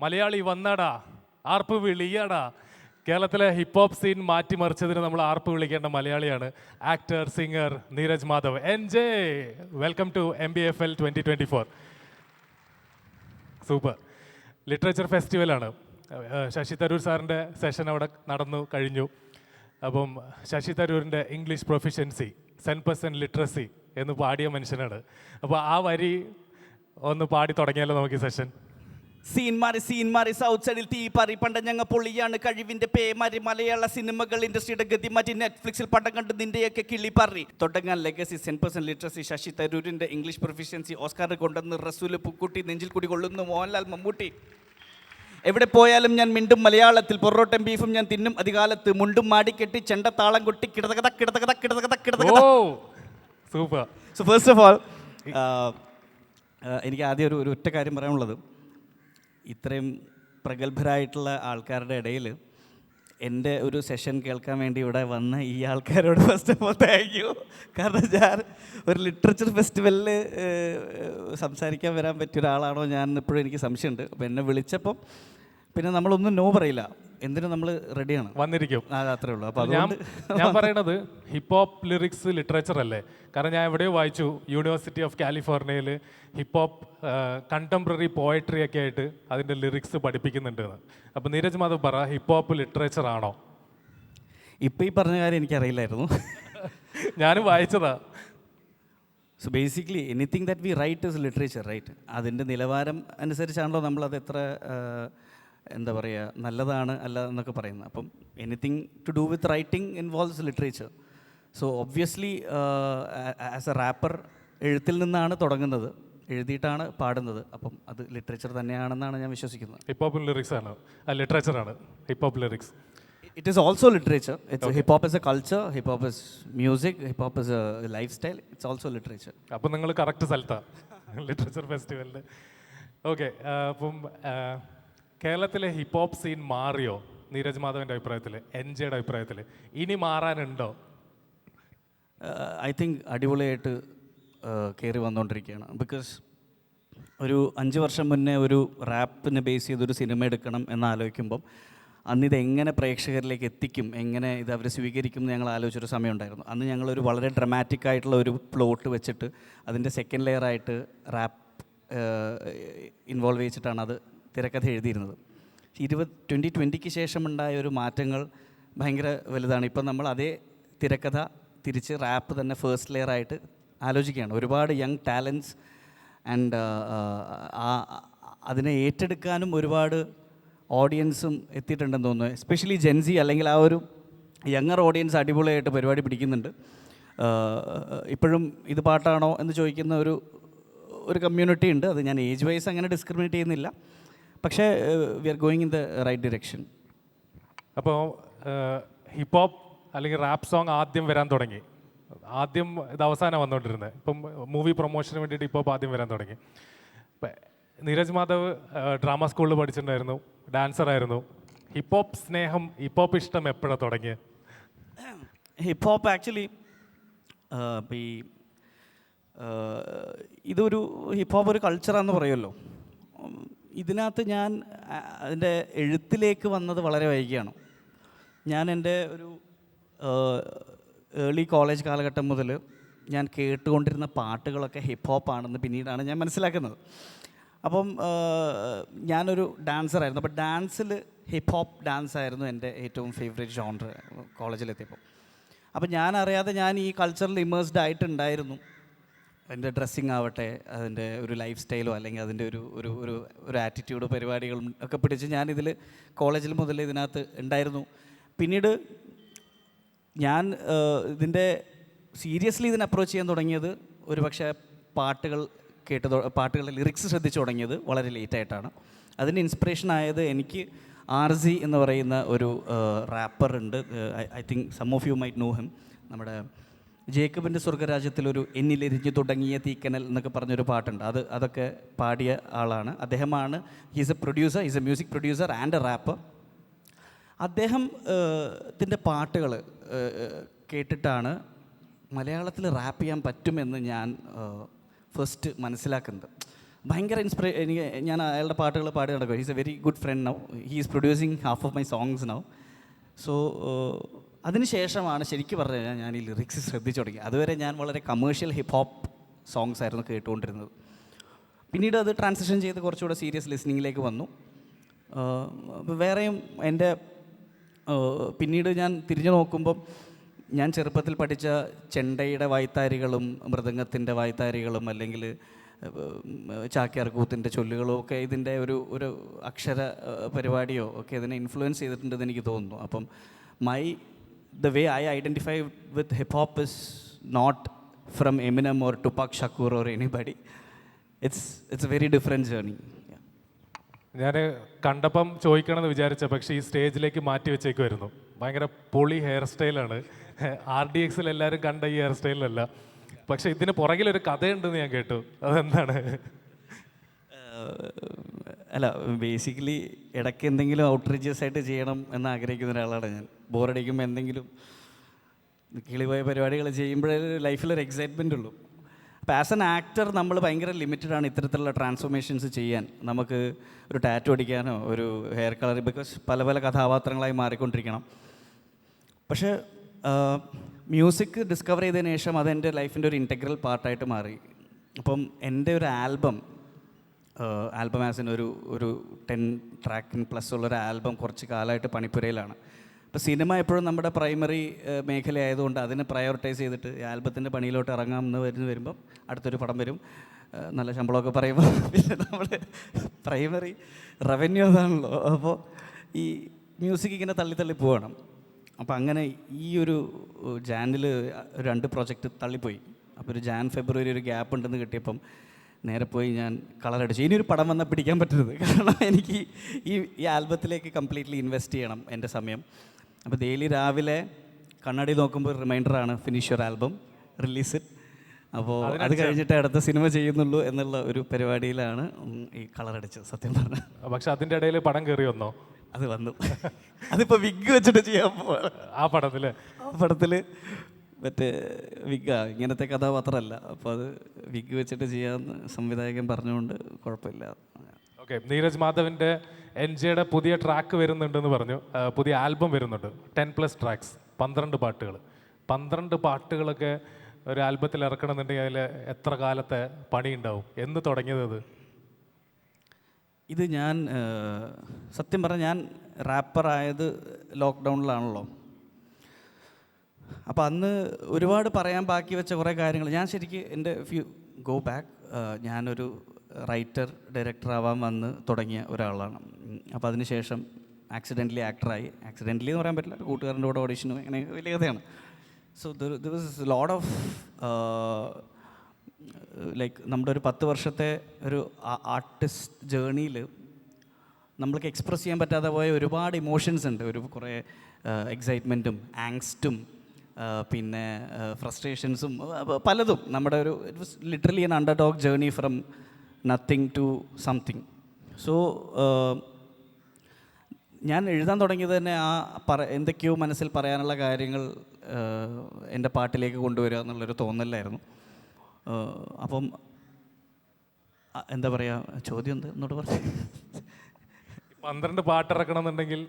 മലയാളി വന്നടാ, ആർപ്പ് വിളിയടാ. കേരളത്തിലെ hip hop scene മാറ്റിമറിച്ചതിന് നമ്മൾ ആർപ്പ് വിളിക്കേണ്ട മലയാളിയാണ് actor singer Neeraj Madhav. N J, welcome to MBFL 2024. Super. Literature ഫെസ്റ്റിവലാണ്. ശശി തരൂർ സാറിൻ്റെ സെഷൻ അവിടെ നടന്നു കഴിഞ്ഞു. അപ്പം ശശി തരൂരിൻ്റെ ഇംഗ്ലീഷ് പ്രൊഫിഷ്യൻസി 10% ലിറ്ററസി എന്ന് പാടിയ മനുഷ്യനാണ്. അപ്പോൾ ആ വരി ഒന്ന് പാടി തുടങ്ങിയാലോ നമുക്ക് ഈ സെഷൻ? സീൻ മാറി സൗത്ത് സൈഡിൽ തീ പാറി പണ്ട ഞങ്ങൾ പൊള്ളിയാണ് കഴിവിന്റെ പേമാരി മലയാള സിനിമകൾ ഇൻഡസ്ട്രിയുടെ ഗതി മാറ്റി നെറ്റ്ഫ്ലിക്സിൽ പടം കണ്ട് നിന്റെയൊക്കെ കിളി പററി തുടങ്ങാൻ ലെഗസി 10% ലിറ്ററസി ശശി തരൂരിന്റെ ഇംഗ്ലീഷ് പ്രൊഫിഷ്യൻസി ഓസ്കാർ കൊണ്ടുവന്ന് റസൂല് പുക്കുട്ടി നെഞ്ചിൽ കൂടി കൊള്ളുന്നു മോഹൻലാൽ മമ്മൂട്ടി. എവിടെ പോയാലും ഞാൻ മിണ്ടും മലയാളത്തിൽ പൊറോട്ടം ബീഫും ഞാൻ തിന്നും അധികാലത്ത് മുണ്ടും മാടിക്കെട്ടി ചെണ്ട താളം കൊട്ടി കിടതകഥ കിടതകഥ കിടതകഥ കിടതകഥ. Super. So first of all എനിക്ക് ആദ്യം ഒരു ഒറ്റ കാര്യം പറയാനുള്ളത്, ഇത്രയും പ്രഗത്ഭരായിട്ടുള്ള ആൾക്കാരുടെ ഇടയിൽ എൻ്റെ ഒരു സെഷൻ കേൾക്കാൻ വേണ്ടി ഇവിടെ വന്ന ഈ ആൾക്കാരോട് first of all thank you. കാരണം ഞാൻ ഒരു ലിറ്ററേച്ചർ ഫെസ്റ്റിവലിൽ സംസാരിക്കാൻ വരാൻ പറ്റിയ ഒരാളാണോ ഞാൻ ഇപ്പോഴും എനിക്ക് സംശയമുണ്ട്. അപ്പോൾ എന്നെ വിളിച്ചപ്പം പിന്നെ നമ്മളൊന്നും നോ പറയില്ല, എന്തിനും നമ്മൾ റെഡിയാണ് വന്നിരിക്കും. അത്രേ ഉള്ളൂ. അപ്പോൾ ഞാൻ പറയണത് ഹിപ്പ് ഹോപ്പ് ലിറിക്സ് ലിറ്ററേച്ചർ അല്ലേ? കാരണം ഞാൻ എവിടെയോ വായിച്ചു യൂണിവേഴ്സിറ്റി ഓഫ് കാലിഫോർണിയയിൽ ഹിപ്പ് ഹോപ്പ് കണ്ടംപററി പോയട്രി ഒക്കെ ആയിട്ട് അതിൻ്റെ ലിറിക്സ് പഠിപ്പിക്കുന്നുണ്ടെന്ന്. അപ്പോൾ നീരജ് മാധവ് പറ, ഹിപ്പ് ഹോപ്പ് ലിറ്ററേച്ചർ ആണോ? ഇപ്പം ഈ പറഞ്ഞ കാര്യം എനിക്കറിയില്ലായിരുന്നു. ഞാനും വായിച്ചതാ. So basically anything that we write is literature, right? അതിൻ്റെ നിലവാരം അനുസരിച്ചാണല്ലോ നമ്മളത് എത്ര എന്താ പറയുക നല്ലതാണ് അല്ല എന്നൊക്കെ പറയുന്നത്. അപ്പം anything to do with writing involves literature. So obviously as a rapper എഴുത്തിൽ നിന്നാണ് തുടങ്ങുന്നത്, എഴുതിയിട്ടാണ് പാടുന്നത്. അപ്പം അത് ലിറ്ററേച്ചർ തന്നെയാണെന്നാണ് ഞാൻ വിശ്വസിക്കുന്നത്. ഹിപ്പ് ഹോപ്പ് ലിറിക്സ് ആണ്, ലിറ്ററേച്ചറാണ് hip hop lyrics. It is also literature. It's hip hop is a culture, hip hop is music, hip hop is a life style, it's also literature. അപ്പം നിങ്ങൾ കറക്റ്റ് സ്ഥലത്താണ് literature ഫെസ്റ്റിവലിൽ. Okay. അപ്പം കേരളത്തിലെ hip hop scene മാറിയോ നീരജ് മാധവൻ്റെ അഭിപ്രായത്തിൽ, എൻജെയുടെ അഭിപ്രായത്തിൽ? ഇനി മാറാനുണ്ടോ? ഐ തിങ്ക് അടിപൊളിയായിട്ട് കയറി വന്നുകൊണ്ടിരിക്കുകയാണ്. ബിക്കോസ് ഒരു 5 വർഷം മുന്നേ ഒരു റാപ്പിനെ ബേസ് ചെയ്തൊരു സിനിമ എടുക്കണം എന്നാലോചിക്കുമ്പം അന്നിത് എങ്ങനെ പ്രേക്ഷകരിലേക്ക് എത്തിക്കും, എങ്ങനെ ഇത് അവർ സ്വീകരിക്കും എന്ന് ഞങ്ങൾ ആലോചിച്ചൊരു സമയമുണ്ടായിരുന്നു. അന്ന് ഞങ്ങളൊരു വളരെ ഡ്രമാറ്റിക് ആയിട്ടുള്ള ഒരു പ്ലോട്ട് വെച്ചിട്ട് അതിൻ്റെ സെക്കൻഡ് ലെയറായിട്ട് റാപ്പ് ഇൻവോൾവ് ചെയ്തിട്ടാണ് അത് തിരക്കഥ എഴുതിയിരുന്നത്. 2020 ശേഷമുണ്ടായ ഒരു മാറ്റങ്ങൾ ഭയങ്കര വലുതാണ്. ഇപ്പം നമ്മൾ അതേ തിരക്കഥ തിരിച്ച് റാപ്പ് തന്നെ ഫസ്റ്റ് ലെയറായിട്ട് ആലോചിക്കുകയാണ്. ഒരുപാട് യങ് ടാലൻസ് ആൻഡ് അതിനെ ഏറ്റെടുക്കാനും ഒരുപാട് ഓഡിയൻസും എത്തിയിട്ടുണ്ടെന്ന് തോന്നുന്നു. എസ്പെഷ്യലി ജെൻസി അല്ലെങ്കിൽ ആ ഒരു യങ്ങർ ഓഡിയൻസ് അടിപൊളിയായിട്ട് പരിപാടി പിടിക്കുന്നുണ്ട്. ഇപ്പോഴും ഇത് പാട്ടാണോ എന്ന് ചോദിക്കുന്ന ഒരു കമ്മ്യൂണിറ്റി ഉണ്ട്. അത് ഞാൻ ഏജ് വൈസ് അങ്ങനെ ഡിസ്ക്രിമിനേറ്റ് ചെയ്യുന്നില്ല, പക്ഷേ we are going in the right direction. അപ്പോൾ ഹിപ്പ് ഹോപ്പ് അല്ലെങ്കിൽ റാപ്പ് സോങ് ആദ്യം വരാൻ തുടങ്ങി. ആദ്യം ഇത് അവസാനം വന്നുകൊണ്ടിരുന്നത്. ഇപ്പം മൂവി പ്രൊമോഷന് വേണ്ടിയിട്ട് ഹിപ്പ് ഹോപ്പ് ആദ്യം വരാൻ തുടങ്ങി. നീരജ് മാധവ് ഡ്രാമ സ്കൂളിൽ പഠിച്ചിട്ടുണ്ടായിരുന്നു, ഡാൻസറായിരുന്നു. ഹിപ്പ് ഹോപ്പ് സ്നേഹം, ഹിപ്പ് ഹോപ്പ് ഇഷ്ടം എപ്പോഴാണ് തുടങ്ങിയത്? ഹിപ്പ് ഹോപ്പ് ആക്ച്വലി ഈ ഇതൊരു ഹിപ്പ് ഹോപ്പ് ഒരു കൾച്ചറാണെന്ന് പറയുമല്ലോ. ഇതിനകത്ത് ഞാൻ അതിൻ്റെ എഴുത്തിലേക്ക് വന്നത് വളരെ വൈകിയാണ്. ഞാൻ എൻ്റെ ഒരു ഏർലി കോളേജ് കാലഘട്ടം മുതൽ ഞാൻ കേട്ടുകൊണ്ടിരുന്ന പാട്ടുകളൊക്കെ ഹിപ്പ് ഹോപ്പാണെന്ന് പിന്നീടാണ് ഞാൻ മനസ്സിലാക്കുന്നത്. അപ്പം ഞാനൊരു ഡാൻസറായിരുന്നു. അപ്പോൾ ഡാൻസിൽ ഹിപ്പ് ഹോപ്പ് ഡാൻസായിരുന്നു എൻ്റെ ഏറ്റവും ഫേവറേറ്റ് ജോൺറ് കോളേജിലെത്തിയപ്പോൾ. അപ്പോൾ ഞാനറിയാതെ ഞാൻ ഈ കൾച്ചറിൽ ഇമേഴ്സ്ഡ് ആയിട്ടുണ്ടായിരുന്നു. അതിൻ്റെ ഡ്രസ്സിങ് ആവട്ടെ, അതിൻ്റെ ഒരു ലൈഫ് സ്റ്റൈലോ അല്ലെങ്കിൽ അതിൻ്റെ ഒരു ആറ്റിറ്റ്യൂഡ് പരിപാടികളും ഒക്കെ പിടിച്ച് ഞാനിതിൽ കോളേജിൽ മുതൽ ഇതിനകത്ത് ഉണ്ടായിരുന്നു. പിന്നീട് ഞാൻ ഇതിൻ്റെ സീരിയസ്ലി ഇതിനെ അപ്രോച്ച് ചെയ്യാൻ തുടങ്ങിയത് ഒരു പക്ഷേ പാട്ടുകളുടെ ലിറിക്സ് ശ്രദ്ധിച്ചു തുടങ്ങിയത് വളരെ ലേറ്റായിട്ടാണ്. അതിന് ഇൻസ്പിറേഷൻ ആയത് എനിക്ക് RZ എന്ന് പറയുന്ന ഒരു റാപ്പർ ഉണ്ട്. I think some of you might know him. നമ്മുടെ ജേക്കബിൻ്റെ സ്വർഗരാജ്യത്തിലൊരു എന്നിലെരിഞ്ഞു തുടങ്ങിയ തീക്കനൽ എന്നൊക്കെ പറഞ്ഞൊരു പാട്ടുണ്ട്. അതൊക്കെ പാടിയ ആളാണ്. അദ്ദേഹമാണ്, he's a producer, he's a music producer and a rapper. അദ്ദേഹത്തിൻ്റെ പാട്ടുകൾ കേട്ടിട്ടാണ് മലയാളത്തിൽ റാപ്പ് ചെയ്യാൻ പറ്റുമെന്ന് ഞാൻ ഫസ്റ്റ് മനസ്സിലാക്കുന്നത്. ഭയങ്കര എനിക്ക് ഞാൻ അയാളുടെ പാട്ടുകൾ പാടി നടക്കുക. He's A very good friend now. He is producing half of my songs now. So അതിനുശേഷമാണ് ശരിക്കും പറഞ്ഞു കഴിഞ്ഞാൽ ഞാൻ ഈ ലിറിക്സ് ശ്രദ്ധിച്ചു തുടങ്ങി. അതുവരെ ഞാൻ വളരെ കമേഴ്ഷ്യൽ ഹിപ്പ് ഹോപ്പ് സോങ്സ് ആയിരുന്നു കേട്ടുകൊണ്ടിരുന്നത്. പിന്നീട് അത് ട്രാൻസിഷൻ ചെയ്ത് കുറച്ചുകൂടെ സീരിയസ് ലിസ്ണിങ്ങിലേക്ക് വന്നു. വേറെയും എൻ്റെ പിന്നീട് ഞാൻ തിരിഞ്ഞു നോക്കുമ്പം ഞാൻ ചെറുപ്പത്തിൽ പഠിച്ച ചെണ്ടയുടെ വായ്ത്താരികളും മൃദംഗത്തിൻ്റെ വായ്ത്താരികളും അല്ലെങ്കിൽ ചാക്യാർകൂത്തിൻ്റെ ചൊല്ലുകളോ ഒക്കെ ഇതിൻ്റെ ഒരു അക്ഷര പരിപാടിയോ ഒക്കെ ഇതിനെ ഇൻഫ്ലുവൻസ് ചെയ്തിട്ടുണ്ടെന്ന് എനിക്ക് തോന്നുന്നു. അപ്പം the way I identify with hip hop is not from Eminem or Tupac Shakur or anybody. It's a very different journey. ഞാൻ കണ്ടപ്പം ചോദിക്കണമെന്ന് വിചാരിച്ച, പക്ഷേ ഈ സ്റ്റേജിലേക്ക് മാറ്റി വെച്ചേക്കുമായിരുന്നു. ഭയങ്കര പൊളി ഹെയർ സ്റ്റൈലാണ്. RDXൽ എല്ലാവരും കണ്ട ഈ ഹെയർ സ്റ്റൈലല്ല, പക്ഷേ ഇതിന് പുറകിലൊരു കഥയുണ്ടെന്ന് ഞാൻ കേട്ടു. അതെന്താണ്? അല്ല, ബേസിക്കലി ഇടയ്ക്ക് എന്തെങ്കിലും ഔട്ട്റീച്ചസ് ആയിട്ട് ചെയ്യണം എന്ന് ആഗ്രഹിക്കുന്ന ഒരാളാണ് ഞാൻ. ബോറടിക്കുമ്പോൾ എന്തെങ്കിലും കിളിപോയ പരിപാടികൾ ചെയ്യുമ്പോഴേ ലൈഫിലൊരു എക്സൈറ്റ്മെൻ്റ് ഉള്ളൂ. അപ്പോൾ ആസ് എൻ ആക്ടർ നമ്മൾ ഭയങ്കര ലിമിറ്റഡാണ് ഇത്തരത്തിലുള്ള ട്രാൻസ്ഫോർമേഷൻസ് ചെയ്യാൻ. നമുക്ക് ഒരു ടാറ്റു അടിക്കാനോ ഒരു ഹെയർ കളർ, ബിക്കോസ് പല പല കഥാപാത്രങ്ങളായി മാറിക്കൊണ്ടിരിക്കണം. പക്ഷേ മ്യൂസിക് ഡിസ്കവർ ചെയ്തതിന് ശേഷം അതെൻ്റെ ലൈഫിൻ്റെ ഒരു ഇൻറ്റഗ്രൽ പാർട്ടായിട്ട് മാറി. അപ്പം എൻ്റെ ഒരു ആൽബം ആസിന് ഒരു 10 ട്രാക്കിൻ പ്ലസ് ഉള്ളൊരു ആൽബം കുറച്ച് കാലമായിട്ട് പണിപ്പുരയിലാണ്. അപ്പോൾ സിനിമ എപ്പോഴും നമ്മുടെ പ്രൈമറി മേഖലയായതുകൊണ്ട് അതിനെ പ്രയോറിറ്റൈസ് ചെയ്തിട്ട് ഈ ആൽബത്തിൻ്റെ പണിയിലോട്ട് ഇറങ്ങാമെന്ന് വരുമ്പം അടുത്തൊരു പടം വരും, നല്ല ശമ്പളമൊക്കെ പറയുമ്പോൾ പിന്നെ നമ്മൾ പ്രൈമറി റവന്യൂ അതാണല്ലോ. അപ്പോൾ ഈ മ്യൂസിക് ഇങ്ങനെ തള്ളി പോകണം. അപ്പോൾ അങ്ങനെ ഈ ഒരു ജാനിൽ 2 പ്രോജക്റ്റ് തള്ളിപ്പോയി. അപ്പോൾ ഒരു ഫെബ്രുവരി ഒരു ഗ്യാപ്പ് ഉണ്ടെന്ന് കിട്ടിയപ്പം നേരെ പോയി ഞാൻ കളറടിച്ചു. ഇനിയൊരു പടം വന്നാൽ പിടിക്കാൻ പറ്റരുത്, കാരണം എനിക്ക് ഈ ആൽബത്തിലേക്ക് കംപ്ലീറ്റ്ലി ഇൻവെസ്റ്റ് ചെയ്യണം എൻ്റെ സമയം. അപ്പോൾ ഡെയിലി രാവിലെ കണ്ണാടി നോക്കുമ്പോൾ ഒരു റിമൈൻഡറാണ്, finish your album, release it. അപ്പോൾ അത് കഴിഞ്ഞിട്ട് അടുത്ത സിനിമ ചെയ്യുന്നുള്ളൂ എന്നുള്ള ഒരു പരിപാടിയിലാണ് ഈ കളറടിച്ചത് സത്യം പറഞ്ഞാൽ. പക്ഷെ അതിൻ്റെ ഇടയിൽ പടം കയറി വന്നോ? അത് വന്നു. അതിപ്പോൾ വിഗ് വെച്ചിട്ട് ചെയ്യാൻ പോവാണ്. ആ പടത്തിൽ മറ്റേ ഇങ്ങനത്തെ കഥാപാത്രമല്ല, അപ്പോൾ അത് വിഗ് വെച്ചിട്ട് ചെയ്യാമെന്ന് സംവിധായകൻ പറഞ്ഞുകൊണ്ട് കുഴപ്പമില്ല. ഓക്കെ, നീരജ് മാധവിൻ്റെ NJയുടെ പുതിയ ട്രാക്ക് വരുന്നുണ്ടെന്ന് പറഞ്ഞു. പുതിയ ആൽബം വരുന്നുണ്ട്, 10+ ട്രാക്സ്, 12 പാട്ടുകൾ. 12 പാട്ടുകളൊക്കെ ഒരു ആൽബത്തിൽ ഇറക്കണമെന്നുണ്ടെങ്കിൽ അതിൽ എത്ര കാലത്തെ പണി ഉണ്ടാവും? എന്ന് തുടങ്ങിയത് ഇത് ഞാൻ സത്യം പറഞ്ഞാൽ ഞാൻ റാപ്പറായത് ലോക്ക്ഡൗണിലാണല്ലോ. അപ്പോൾ അന്ന് ഒരുപാട് പറയാൻ ബാക്കി വെച്ച കുറേ കാര്യങ്ങൾ ഞാൻ ശരിക്കും എൻ്റെ ഗോ ബാക്ക് ഞാനൊരു റൈറ്റർ ഡയറക്ടർ ആവാൻ വന്ന് തുടങ്ങിയ ഒരാളാണ്. അപ്പോൾ അതിനുശേഷം ആക്സിഡൻ്റലി ആക്ടറായി. ആക്സിഡൻ്റലി എന്ന് പറയാൻ പറ്റില്ല, കൂട്ടുകാരൻ്റെ കൂടെ ഓഡിഷനും അങ്ങനെ വലിയ കഥയാണ്. So there was lot of like നമ്മുടെ ഒരു 10 വർഷത്തെ ഒരു ആർട്ടിസ്റ്റ് ജേർണിയിൽ നമ്മൾക്ക് എക്സ്പ്രസ് ചെയ്യാൻ പറ്റാതെ പോയ ഒരുപാട് ഇമോഷൻസ് ഉണ്ട്. കുറേ എക്സൈറ്റ്മെൻറ്റും ആങ്സ്റ്റും പിന്നെ ഫ്രസ്ട്രേഷൻസും പലതും. നമ്മുടെ it was literally an underdog journey from nothing to something. So ഞാൻ എഴുതാൻ തുടങ്ങിയത് തന്നെ എന്തൊക്കെയോ മനസ്സിൽ പറയാനുള്ള കാര്യങ്ങൾ എൻ്റെ പാട്ടിലേക്ക് കൊണ്ടുവരിക എന്നുള്ളൊരു തോന്നലായിരുന്നു. അപ്പം എന്താ പറയുക, ചോദ്യം എന്താ എന്നോട് പറഞ്ഞു? 12 പാട്ടിറക്കണം എന്നുണ്ടെങ്കിൽ